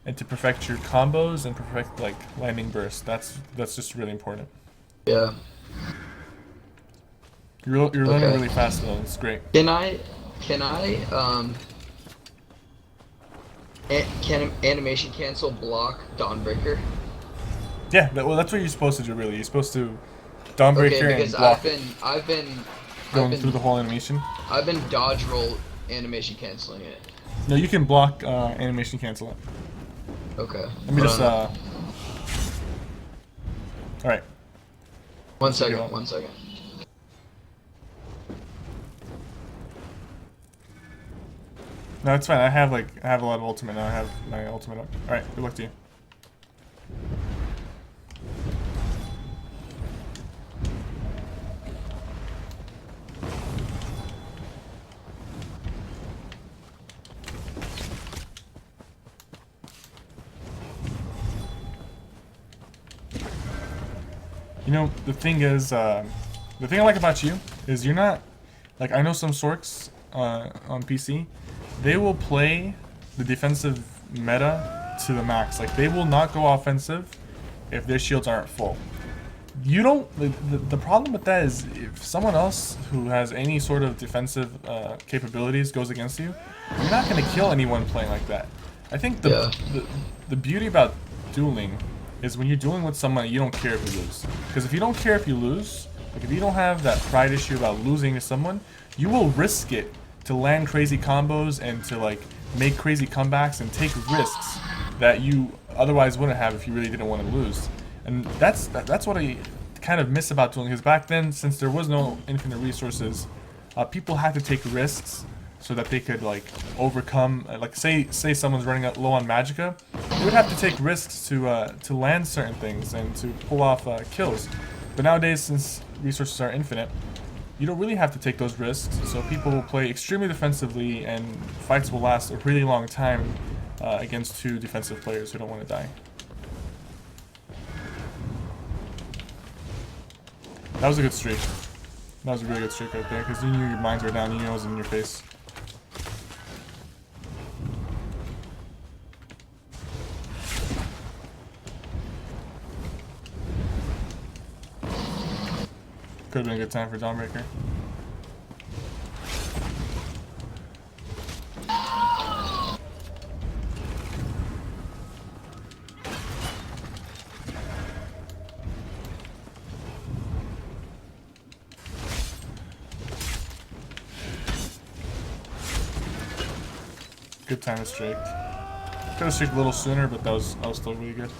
and to perfect your combos and perfect like landing burst. That's just really important. Yeah. You're learning Okay. really fast though. It's great. Can animation cancel block Dawnbreaker? Yeah, well that's what you're supposed to do. Really, you're supposed to Dawnbreaker Okay, and because block it, I've been going through the whole animation. I've been dodge roll animation canceling it. No, you can block animation cancel it. Okay. Let me just Hold on. All right. One second. One second. No, it's fine. I have a lot of ultimate now. I have my ultimate up. All right. Good luck to you. You know, the thing is, the thing I like about you is you're not, like, I know some Sorks on PC, they will play the defensive meta to the max. Like, they will not go offensive if their shields aren't full. You don't, the problem with that is if someone else who has any sort of defensive capabilities goes against you, you're not going to kill anyone playing like that. I think the beauty about dueling is when you're dueling with someone, you don't care if you lose. Because if you don't care if you lose, like if you don't have that pride issue about losing to someone, you will risk it to land crazy combos and to like make crazy comebacks and take risks that you otherwise wouldn't have if you really didn't want to lose. And that's what I kind of miss about dueling. Because back then, since there was no infinite resources, people had to take risks so that they could like overcome. Like say someone's running out low on magicka, they would have to take risks to land certain things and to pull off kills. But nowadays, since resources are infinite, you don't really have to take those risks. So people will play extremely defensively, and fights will last a really long time against two defensive players who don't want to die. That was a good streak. That was a really good streak right there, because you knew your mines were down, you knew it was in your face. Could have been a good time for Dawnbreaker. Good time to streak. Could have streaked a little sooner, but that was still really good.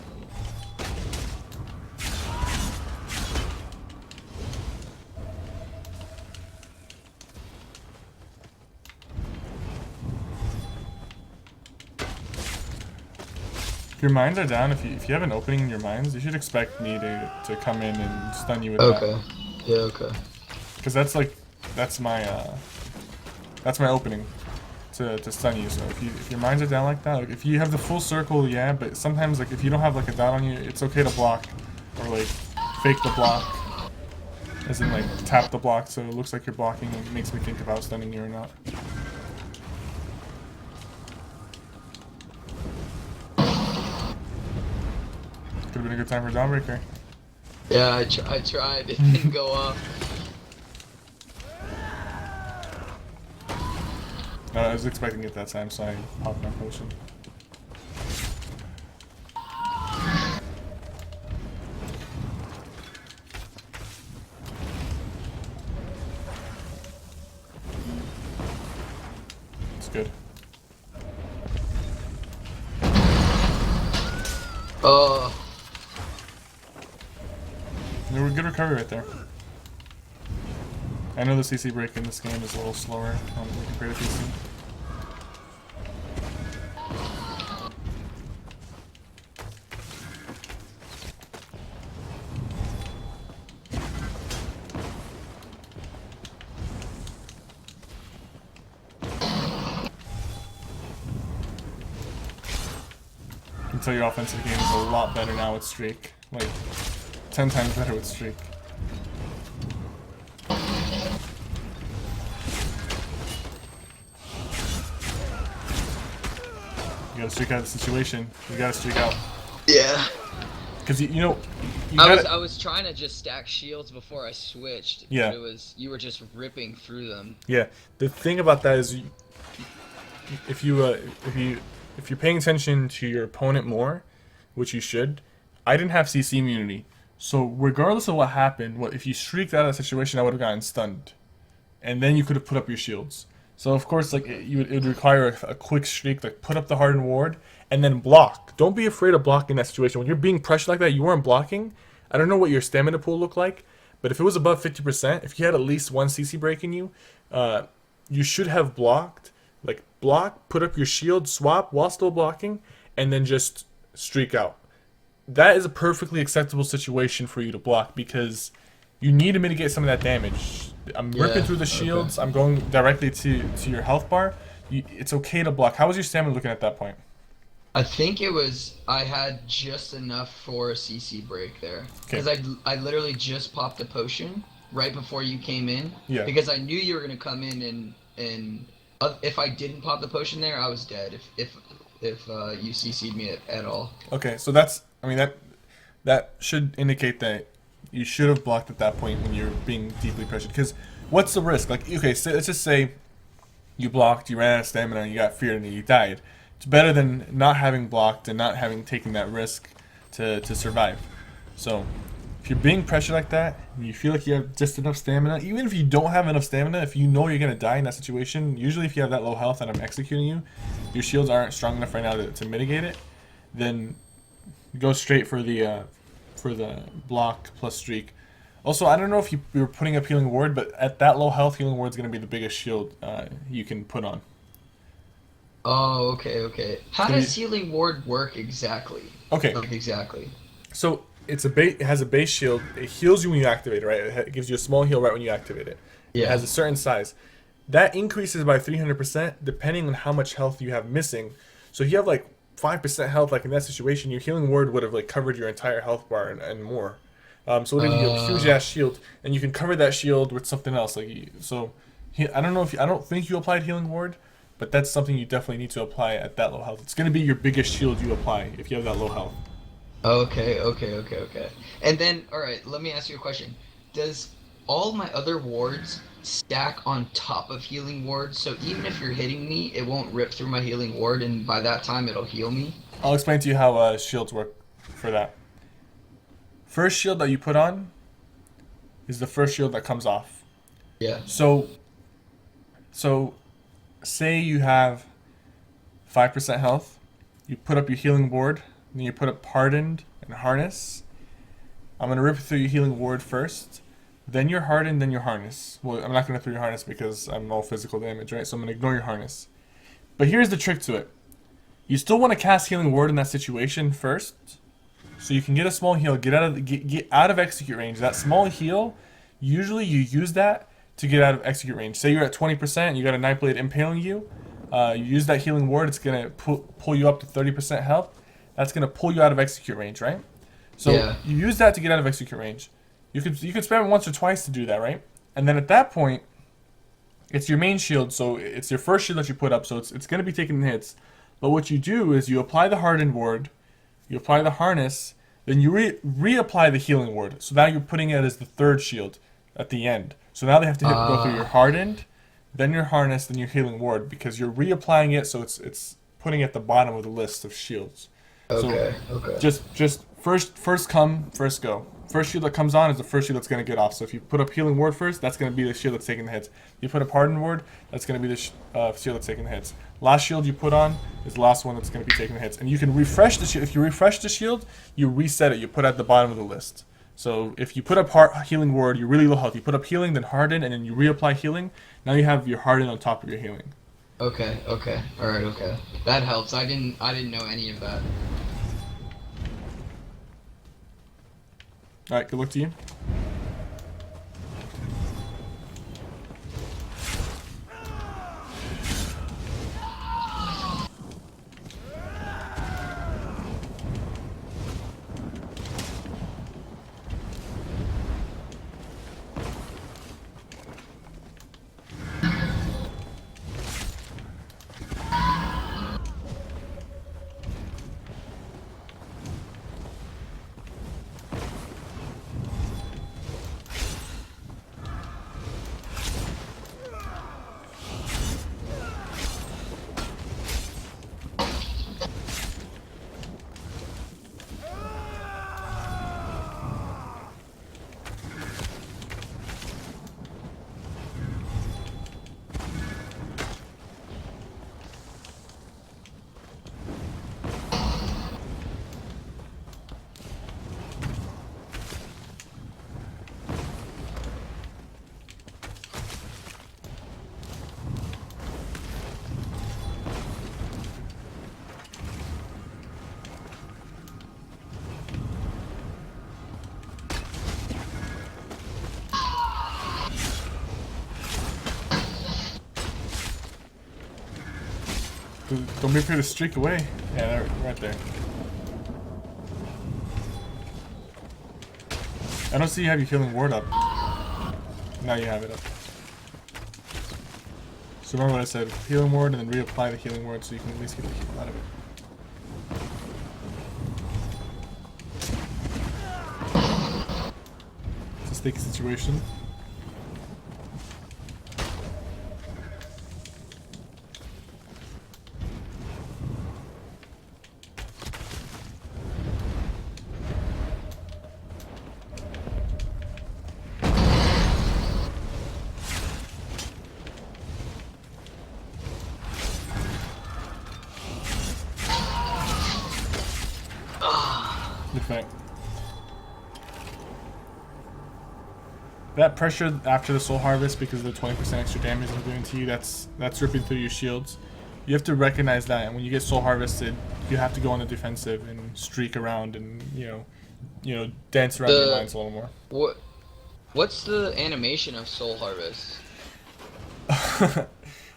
If your mines are down, if you have an opening in your mines, you should expect me to come in and stun you with that. Okay. Yeah. Okay. Because that's my opening to stun you. So if your mines are down like that, like if you have the full circle, yeah. But sometimes like if you don't have like a dot on you, it's okay to block or like fake the block, as in like tap the block so it looks like you're blocking and it makes me think about stunning you or not. Could have been a good time for Dawnbreaker. Yeah, I tried. It didn't go off. No, I was expecting it that time, so I popped my potion. Good. Oh, There were good recovery right there. I know the CC break in this game is a little slower compared to PC. I can tell your offensive game is a lot better now with Streak. Like, 10 times better with Streak. You gotta streak out of the situation. You gotta streak out. yeah. Because, you know, you I gotta... was trying to just stack shields before I switched. Yeah. But you were just ripping through them. Yeah. The thing about that is, if you're paying attention to your opponent more, which you should, I didn't have CC immunity. So regardless of what happened, if you streaked out of that situation, I would have gotten stunned. And then you could have put up your shields. So of course, like it would require a quick streak, like put up the hardened ward and then block. Don't be afraid of blocking that situation. When you're being pressured like that, you weren't blocking. I don't know what your stamina pool looked like, but if it was above 50%, if you had at least one CC break in you, you should have blocked. Like block, put up your shield, swap while still blocking, and then just streak out. That is a perfectly acceptable situation for you to block because you need to mitigate some of that damage. I'm ripping through the shields. Okay. I'm going directly to your health bar. It's okay to block. How was your stamina looking at that point? I think I had just enough for a CC break there. Because I literally just popped a potion right before you came in. Yeah. Because I knew you were going to come in and if I didn't pop the potion there, I was dead. If you CC'd me at all. Okay, so that should indicate that you should have blocked at that point when you're being deeply pressured. Because what's the risk? Like, okay, so let's just say you blocked, you ran out of stamina, and you got feared, and you died. It's better than not having blocked and not having taken that risk to survive. So, if you're being pressured like that, and you feel like you have just enough stamina, even if you don't have enough stamina, if you know you're going to die in that situation, usually if you have that low health and I'm executing you, your shields aren't strong enough right now to mitigate it, then go straight for the block plus streak. Also, I don't know if you were putting up healing ward, but at that low health, healing ward is going to be the biggest shield you can put on. Oh, okay. How does healing ward work exactly? Okay. Like, exactly. So it has a base shield. It heals you when you activate it, right? It gives you a small heal right when you activate it. Yeah. It has a certain size. That increases by 300% depending on how much health you have missing. So if you have like 5% health, like in that situation, your healing ward would have like covered your entire health bar and more. So it would give you a huge ass shield, and you can cover that shield with something else. I don't think you applied healing ward, but that's something you definitely need to apply at that low health. It's going to be your biggest shield you apply if you have that low health. Okay. And then, alright, let me ask you a question. Does all my other wards stack on top of healing ward, so even if you're hitting me, it won't rip through my healing ward, and by that time it'll heal me? I'll explain to you how shields work for that. First shield that you put on is the first shield that comes off. Yeah. So say you have 5% health, you put up your healing ward, then you put up hardened and harness. I'm going to rip through your healing ward first, then your hardened, then your harness. Well, I'm not going to throw your harness because I'm all physical damage, right? So I'm going to ignore your harness. But here's the trick to it. You still want to cast healing ward in that situation first, so you can get a small heal, get out of execute range. That small heal, usually you use that to get out of execute range. Say you're at 20%, you got a Nightblade impaling you. You use that healing ward, it's gonna pull you up to 30% health. That's gonna pull you out of execute range, right? So you use that to get out of execute range. You could spam it once or twice to do that, right? And then at that point, it's your main shield, so it's your first shield that you put up, so it's gonna be taking hits. But what you do is you apply the hardened ward, you apply the harness, then you reapply the healing ward. So now you're putting it as the third shield at the end. So now they have to go through your hardened, then your harness, then your healing ward, because you're reapplying it, so it's putting it at the bottom of the list of shields. Okay. Just first come, first go. first shield that comes on is the first shield that's going to get off. So if you put up healing ward first, that's going to be the shield that's taking the hits. If you put up hardened ward, that's going to be the shield that's taking the hits. Last shield you put on is the last one that's going to be taking the hits. And you can refresh the shield. If you refresh the shield, you reset it. You put it at the bottom of the list. So if you put up healing ward, you're really low health. You put up healing, then harden, and then you reapply healing. Now you have your harden on top of your healing. Okay. All right. Okay. That helps. I didn't know any of that. All right, good luck to you. Don't be afraid to streak away. Yeah, they're right there. I don't see you have your healing ward up. Now you have it up. So remember what I said, healing ward and then reapply the healing ward so you can at least get the heal out of it. It's a sticky situation. Look back. That pressure after the soul harvest, because of the 20% extra damage I'm doing to you, that's ripping through your shields. You have to recognize that, and when you get soul harvested, you have to go on the defensive and streak around and you know dance around your lines a little more. What's the animation of Soul Harvest?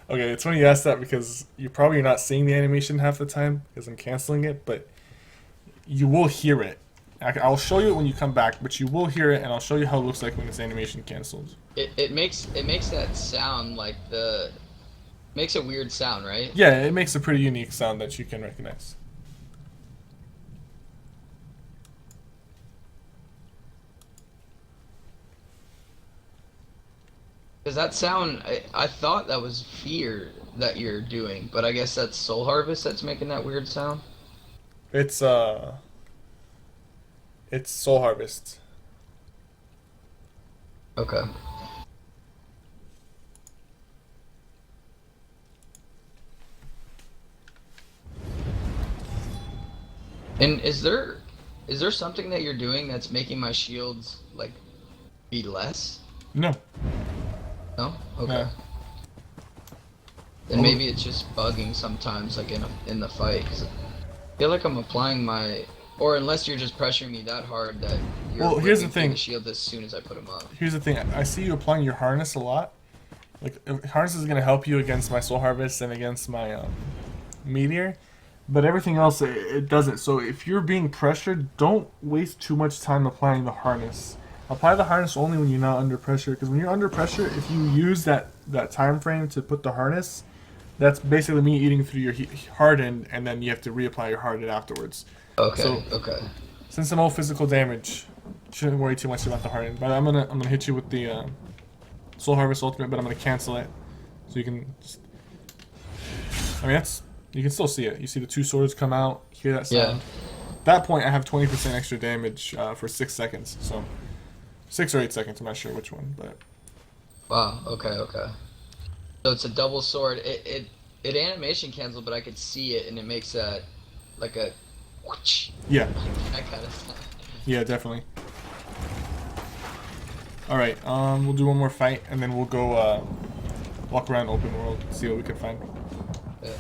Okay, it's funny you ask that because you're probably not seeing the animation half the time because I'm canceling it, but you will hear it. I'll show you it when you come back, but you will hear it, and I'll show you how it looks like when this animation cancels. It makes that sound like makes a weird sound, right? Yeah, it makes a pretty unique sound that you can recognize. Because that sound, I thought that was fear that you're doing, but I guess that's Soul Harvest that's making that weird sound. It's Soul Harvest. Okay. And is there something that you're doing that's making my shields like be less? No. No? Okay. No. Then maybe it's just bugging sometimes, like in the fight. 'Cause I feel like I'm applying my, or unless you're just pressuring me that hard that you're Well, here's the ripping through thing. the shield as soon as I put them up. Here's the thing. I see you applying your harness a lot. Like, harness is going to help you against my soul harvest and against my meteor, but everything else it doesn't. So if you're being pressured, don't waste too much time applying the harness. Apply the harness only when you're not under pressure, because when you're under pressure, if you use that time frame to put the harness, that's basically me eating through your hardened, and then you have to reapply your hardened afterwards. Okay. So, Okay. since I'm all physical damage, shouldn't worry too much about the hardened. But I'm gonna hit you with the Soul Harvest Ultimate, but I'm gonna cancel it, so you can. I mean, you can still see it. You see the two swords come out, hear that sound. that point, I have 20% extra damage for 6 seconds. So 6 or 8 seconds. I'm not sure which one, but Wow. Okay. Okay. So it's a double sword. It animation cancel, but I could see it, and it makes that like a whoosh, yeah, that kind of sound. yeah, definitely. All right, we'll do one more fight, and then we'll go walk around open world, see what we can find. Yeah.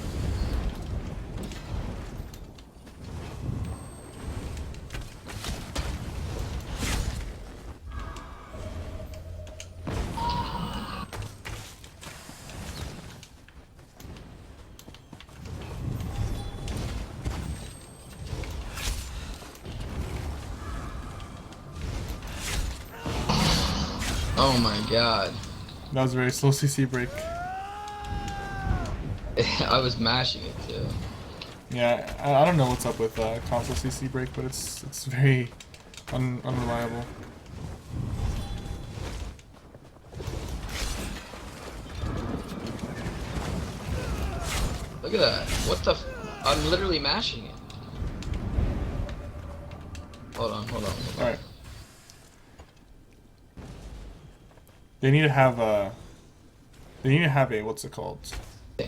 Oh my god. That was a very slow CC break. I was mashing it too. Yeah, I don't know what's up with console CC break, but it's very unreliable. Look at that. What the I'm literally mashing it. Hold on, hold on. Hold on. All right. They need to have a. They need to have a what's it called?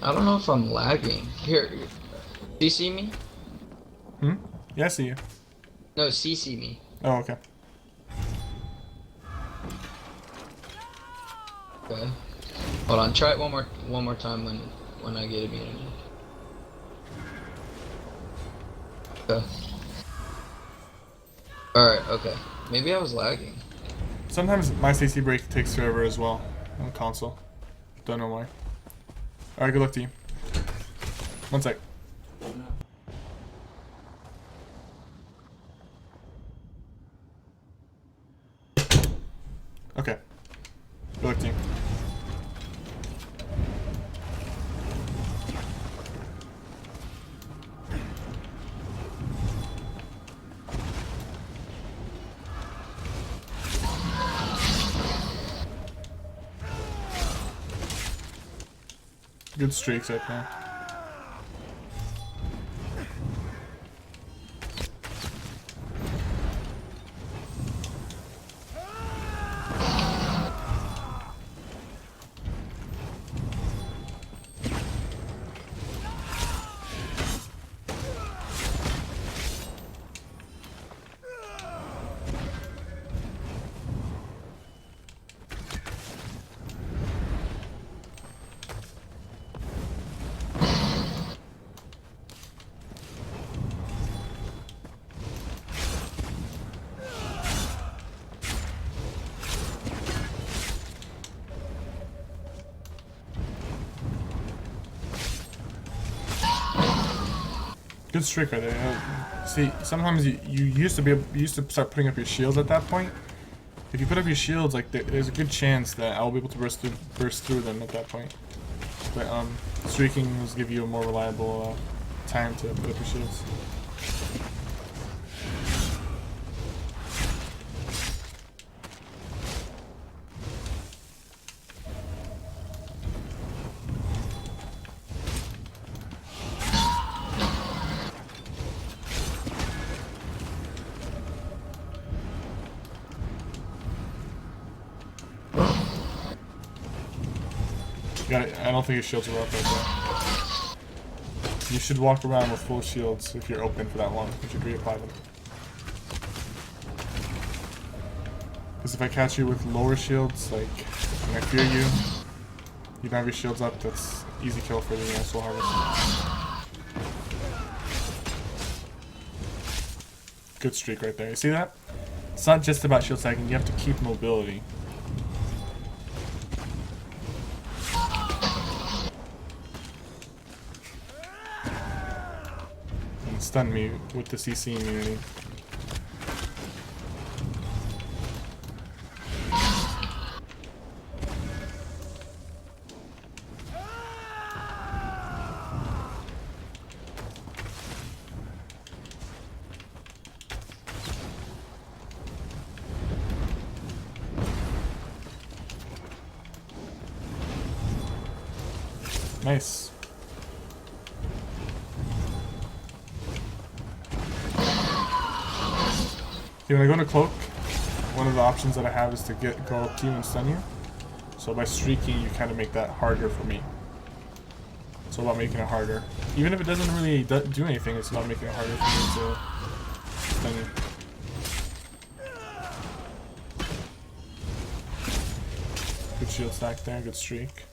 I don't know if I'm lagging. Here, do you see me? Hmm. Yeah, I see you. No, CC me. Oh, okay. Okay. Hold on. Try it one more time when I get immunity. Okay. All right. Okay. Maybe I was lagging. Sometimes my CC break takes forever as well on console. Don't know why. Alright, good luck to you. One sec. Okay. Good luck to you. Good streaks right now. Good streak right there. See, sometimes you used to start putting up your shields at that point. If you put up your shields, like there's a good chance that I'll be able to burst through them at that point. But streaking will give you a more reliable time to put up your shields. I don't think your shields are up right there. You should walk around with full shields if you're open for that long. You should reapply them. Because if I catch you with lower shields, like, when I fear you, you don't have your shields up, that's easy kill for the soul harvest. Good streak right there. You see that? It's not just about shield stacking, you have to keep mobility. Stun me with the CC immunity. Nice. Okay, when I go into cloak, one of the options that I have is to go up to you and stun you. So by streaking, you kind of make that harder for me. It's all about making it harder. Even if it doesn't really do anything, it's about making it harder for me to stun you. Good shield stack there, good streak.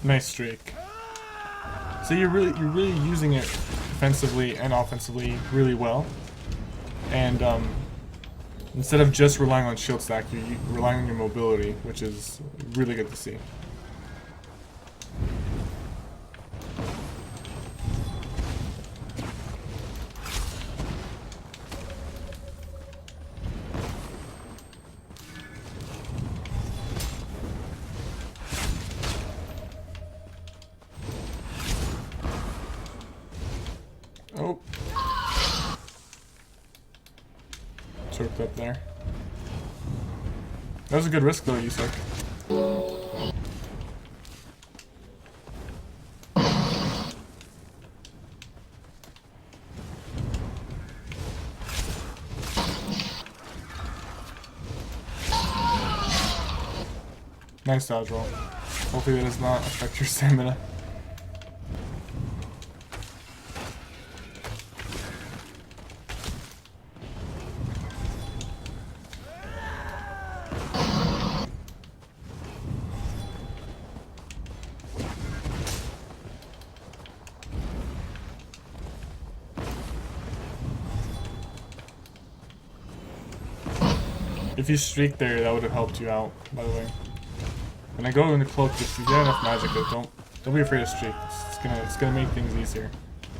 Nice streak. So you're really using it defensively and offensively really well. And instead of just relying on shield stack, you're relying on your mobility, which is really good to see. Oh. Choked up there. That was a good risk though, Yusek. Nice dodge roll. Hopefully that does not affect your stamina. If you streaked there, that would have helped you out, by the way. When I go into cloak, if you get enough magic, don't be afraid to streak. It's gonna make things easier.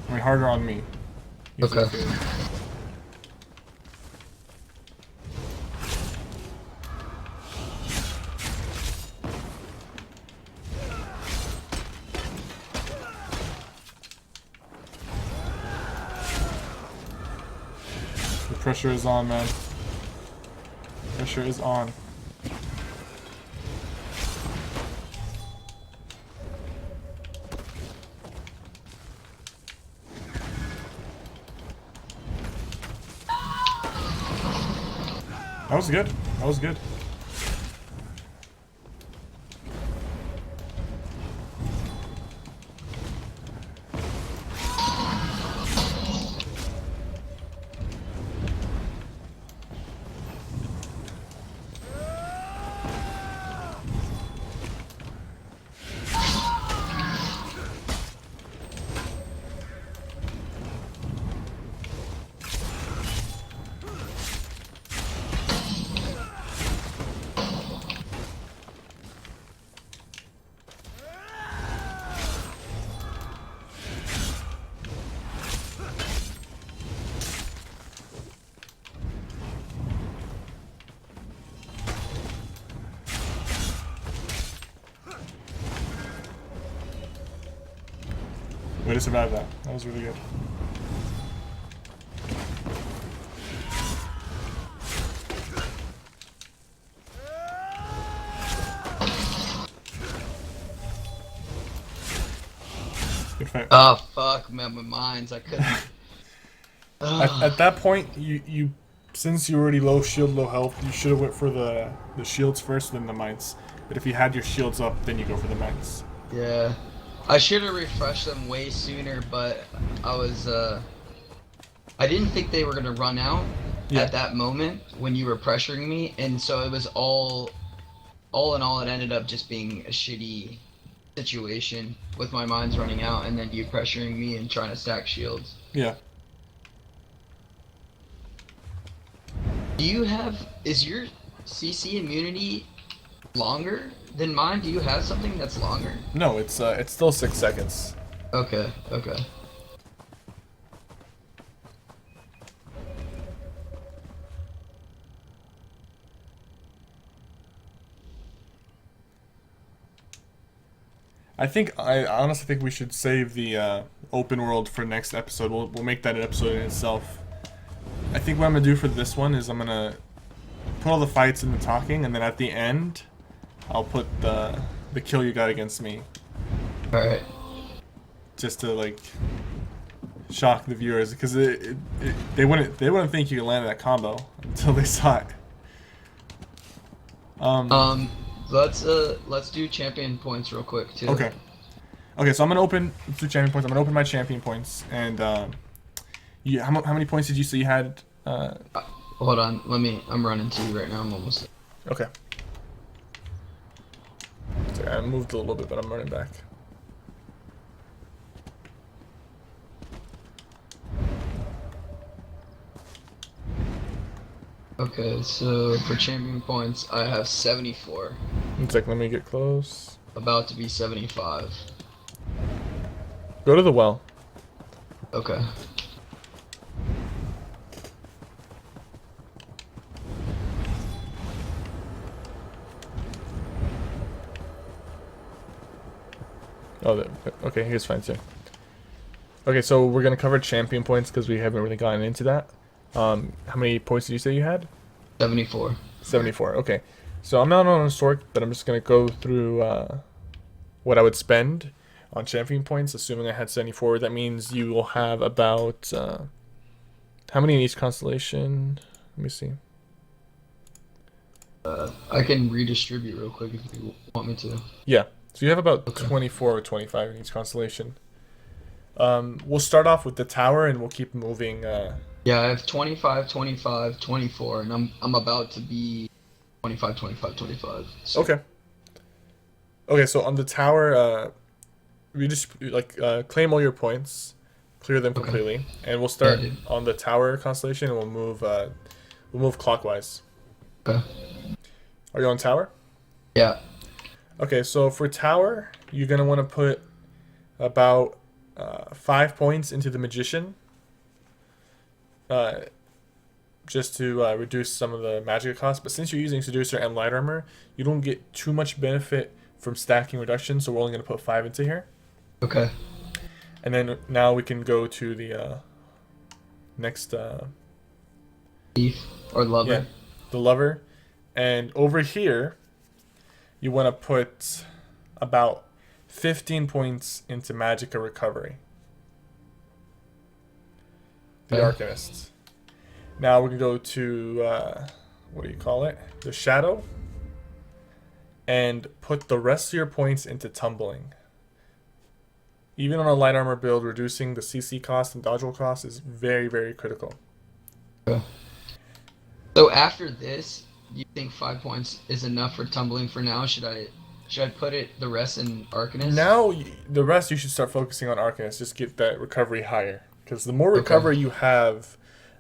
I mean, harder on me. Easier Okay. for you. The pressure is on, man. Pressure is on. That was good. That was good. Way to survive that. That was really good. Good fight. Oh fuck, man, my minds. I couldn't. At that point, you since you were already low shield, low health, you should have went for the shields first, then the mites. But if you had your shields up, then you go for the mites. Yeah. I should have refreshed them way sooner, but I was I didn't think they were gonna run out, Yeah. at that moment when you were pressuring me, and so it was all in all, it ended up just being a shitty situation with my mines running out, and then you pressuring me and trying to stack shields. Yeah. Is your CC immunity longer than mine? Do you have something that's longer? No, it's still 6 seconds. Okay, okay. I honestly think we should save the open world for next episode. We'll make that an episode in itself. I think what I'm gonna do for this one is I'm gonna put all the fights and the talking, and then at the end, I'll put the kill you got against me, All right. just to like shock the viewers, because they wouldn't think you could land that combo until they saw it. Let's do champion points real quick too. Okay. Okay, so I'm gonna open through champion points. I'm gonna open my champion points, and how many points did you say you had? Hold on, I'm running to you right now. I'm almost. Okay. Sorry, I moved a little bit, but I'm running back. Okay, so for champion points, I have 74. It's like, let me get close. About to be 75. Go to the well. Okay. Oh, okay, here's fine too. Okay, so we're gonna cover champion points because we haven't really gotten into that. How many points did you say you had? 74. 74. Okay, so I'm not on historic, but I'm just gonna go through what I would spend on champion points, assuming I had 74. That means you will have about how many in each constellation? Let me see. I can redistribute real quick if you want me to. Yeah, so you have about Okay. 24 or 25 in each constellation. We'll start off with the tower, and we'll keep moving. Yeah, I have 25, 25, 24, and I'm about to be 25, 25, 25. So, Okay. Okay, so on the tower, we just claim all your points, clear them Okay. completely, and we'll start Yeah, dude. on the tower constellation, and we'll move clockwise. Okay. Are you on tower? Yeah. Okay, so for tower, you're gonna want to put about 5 points into the magician, just to reduce some of the magic costs. But since you're using seducer and light armor, you don't get too much benefit from stacking reduction, so we're only gonna put 5 into here. Okay. And then now we can go to the next, Thief or lover. yeah, the lover. And over here, you want to put about 15 points into Magicka Recovery. The Okay. Arcanist. Now we can go to, what do you call it? The Shadow. And put the rest of your points into Tumbling. Even on a light armor build, reducing the CC cost and dodge roll cost is very, very critical. So after this, you think 5 points is enough for tumbling for now? Should I put the rest in Arcanist? Now, the rest you should start focusing on Arcanist. Just get that recovery higher. Because the more Okay. recovery you have,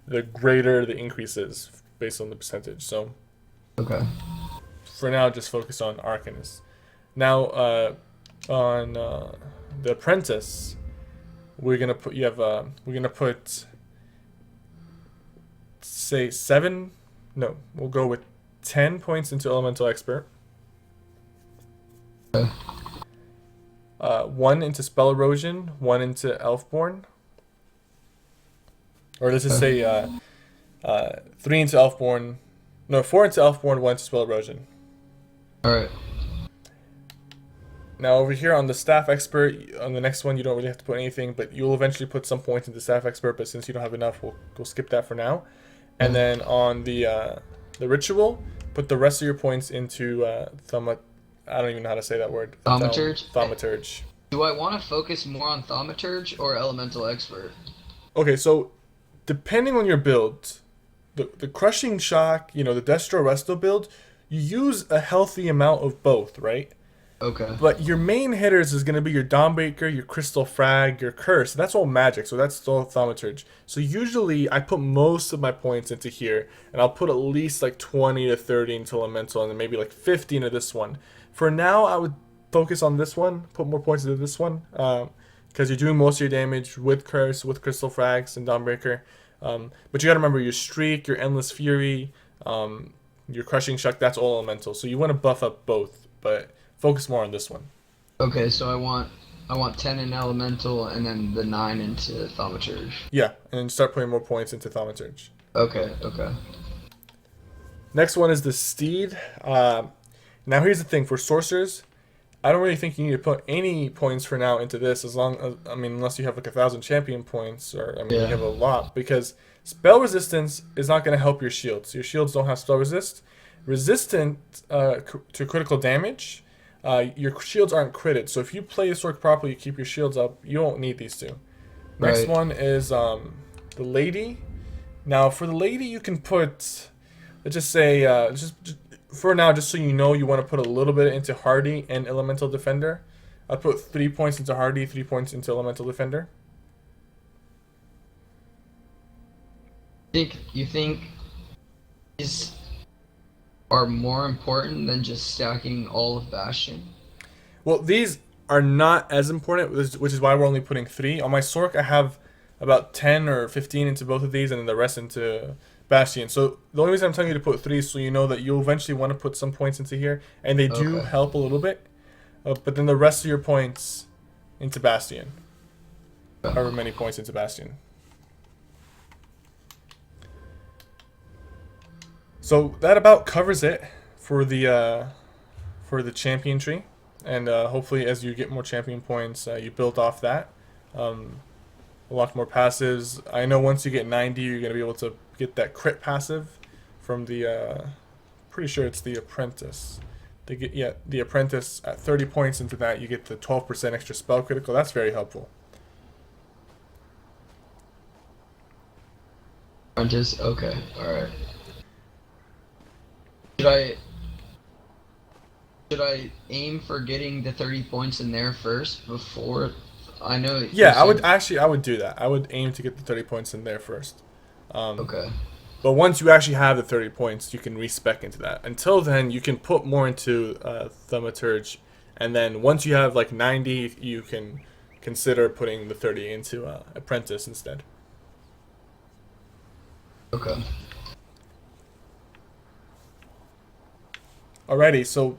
the greater the increase is based on the percentage. So, Okay. for now, just focus on Arcanist. Now, on the Apprentice, we're gonna put say 7. No, we'll go with 10 points into Elemental Expert. Okay. 1 into Spell Erosion, 1 into Elfborn. Or let's just say 3 into Elfborn. No, 4 into Elfborn, 1 into Spell Erosion. Alright. Now over here on the Staff Expert, on the next one you don't really have to put anything, but you'll eventually put some points into Staff Expert, but since you don't have enough, we'll skip that for now. And then on the Ritual, put the rest of your points into I don't even know how to say that word. Thaumaturge? Thaumaturge. Do I want to focus more on Thaumaturge or Elemental Expert? Okay, so depending on your build, the crushing shock, the Destro Resto build, you use a healthy amount of both, right? Okay. But your main hitters is going to be your Dawnbreaker, your Crystal Frag, your Curse. That's all magic, so that's all Thaumaturge. So usually I put most of my points into here, and I'll put at least like 20 to 30 into Elemental, and then maybe like 15 into this one. For now, I would focus on this one, put more points into this one, because you're doing most of your damage with Curse, with Crystal Frags, and Dawnbreaker. But you got to remember your Streak, your Endless Fury, your Crushing Shock, that's all Elemental. So you want to buff up both, but focus more on this one. Okay, so I want 10 in Elemental and then the 9 into Thaumaturge. Yeah, and then start putting more points into Thaumaturge. Okay. Next one is the Steed. Now here's the thing, for Sorcerers, I don't really think you need to put any points for now into this, unless you have like 1,000 champion points, or you have a lot, because spell resistance is not going to help your shields. Your shields don't have spell resist. Resistant to critical damage, your shields aren't critted, so if you play your Sorc properly, you keep your shields up, you don't need these two. Next one is the Lady. Now for the Lady, you can put, let's just say, just for now, just so you know, you want to put a little bit into Hardy and Elemental Defender. I'll put 3 points into Hardy, 3 points into Elemental Defender. You think these are more important than just stacking all of Bastion? Well, these are not as important, which is why we're only putting 3. On my Sorc, I have about 10 or 15 into both of these, and then the rest into Bastion. So the only reason I'm telling you to put 3 is so you know that you'll eventually want to put some points into here, and they do help a little bit. But then the rest of your points into Bastion. However many points into Bastion. So that about covers it for the champion tree, and hopefully as you get more champion points, you build off that. A lot more passives. I know once you get 90, you're gonna be able to get that crit passive from the. Pretty sure it's the Apprentice. The Apprentice at 30 points into that, you get the 12% extra spell critical. That's very helpful. Apprentice. Okay. All right. Should I aim for getting the 30 points in there first before I know? Yeah, I would do that. I would aim to get the 30 points in there first. Okay. But once you actually have the 30 points, you can respec into that. Until then, you can put more into Thaumaturge, and then once you have like 90, you can consider putting the 30 into Apprentice instead. Okay. Alrighty, so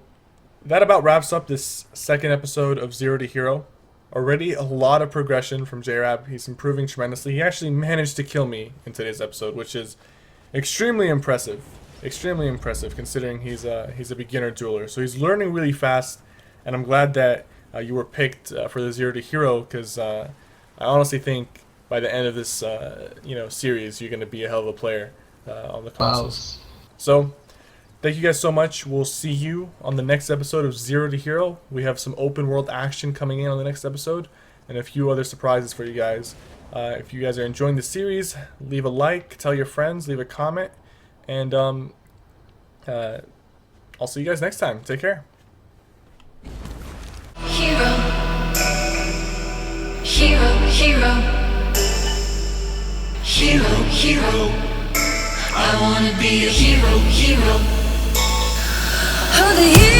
that about wraps up this second episode of Zero to Hero. Already a lot of progression from J-Rab. He's improving tremendously. He actually managed to kill me in today's episode, which is extremely impressive. Extremely impressive considering he's a beginner dueler. So he's learning really fast, and I'm glad that you were picked for the Zero to Hero, because I honestly think by the end of this series, you're going to be a hell of a player on the consoles. Wow. So thank you guys so much. We'll see you on the next episode of Zero to Hero. We have some open world action coming in on the next episode, and a few other surprises for you guys. If you guys are enjoying the series, leave a like, tell your friends, leave a comment, and I'll see you guys next time. Take care. Hero, hero, hero, hero, hero. I wanna be a hero, hero. Oh, the hero.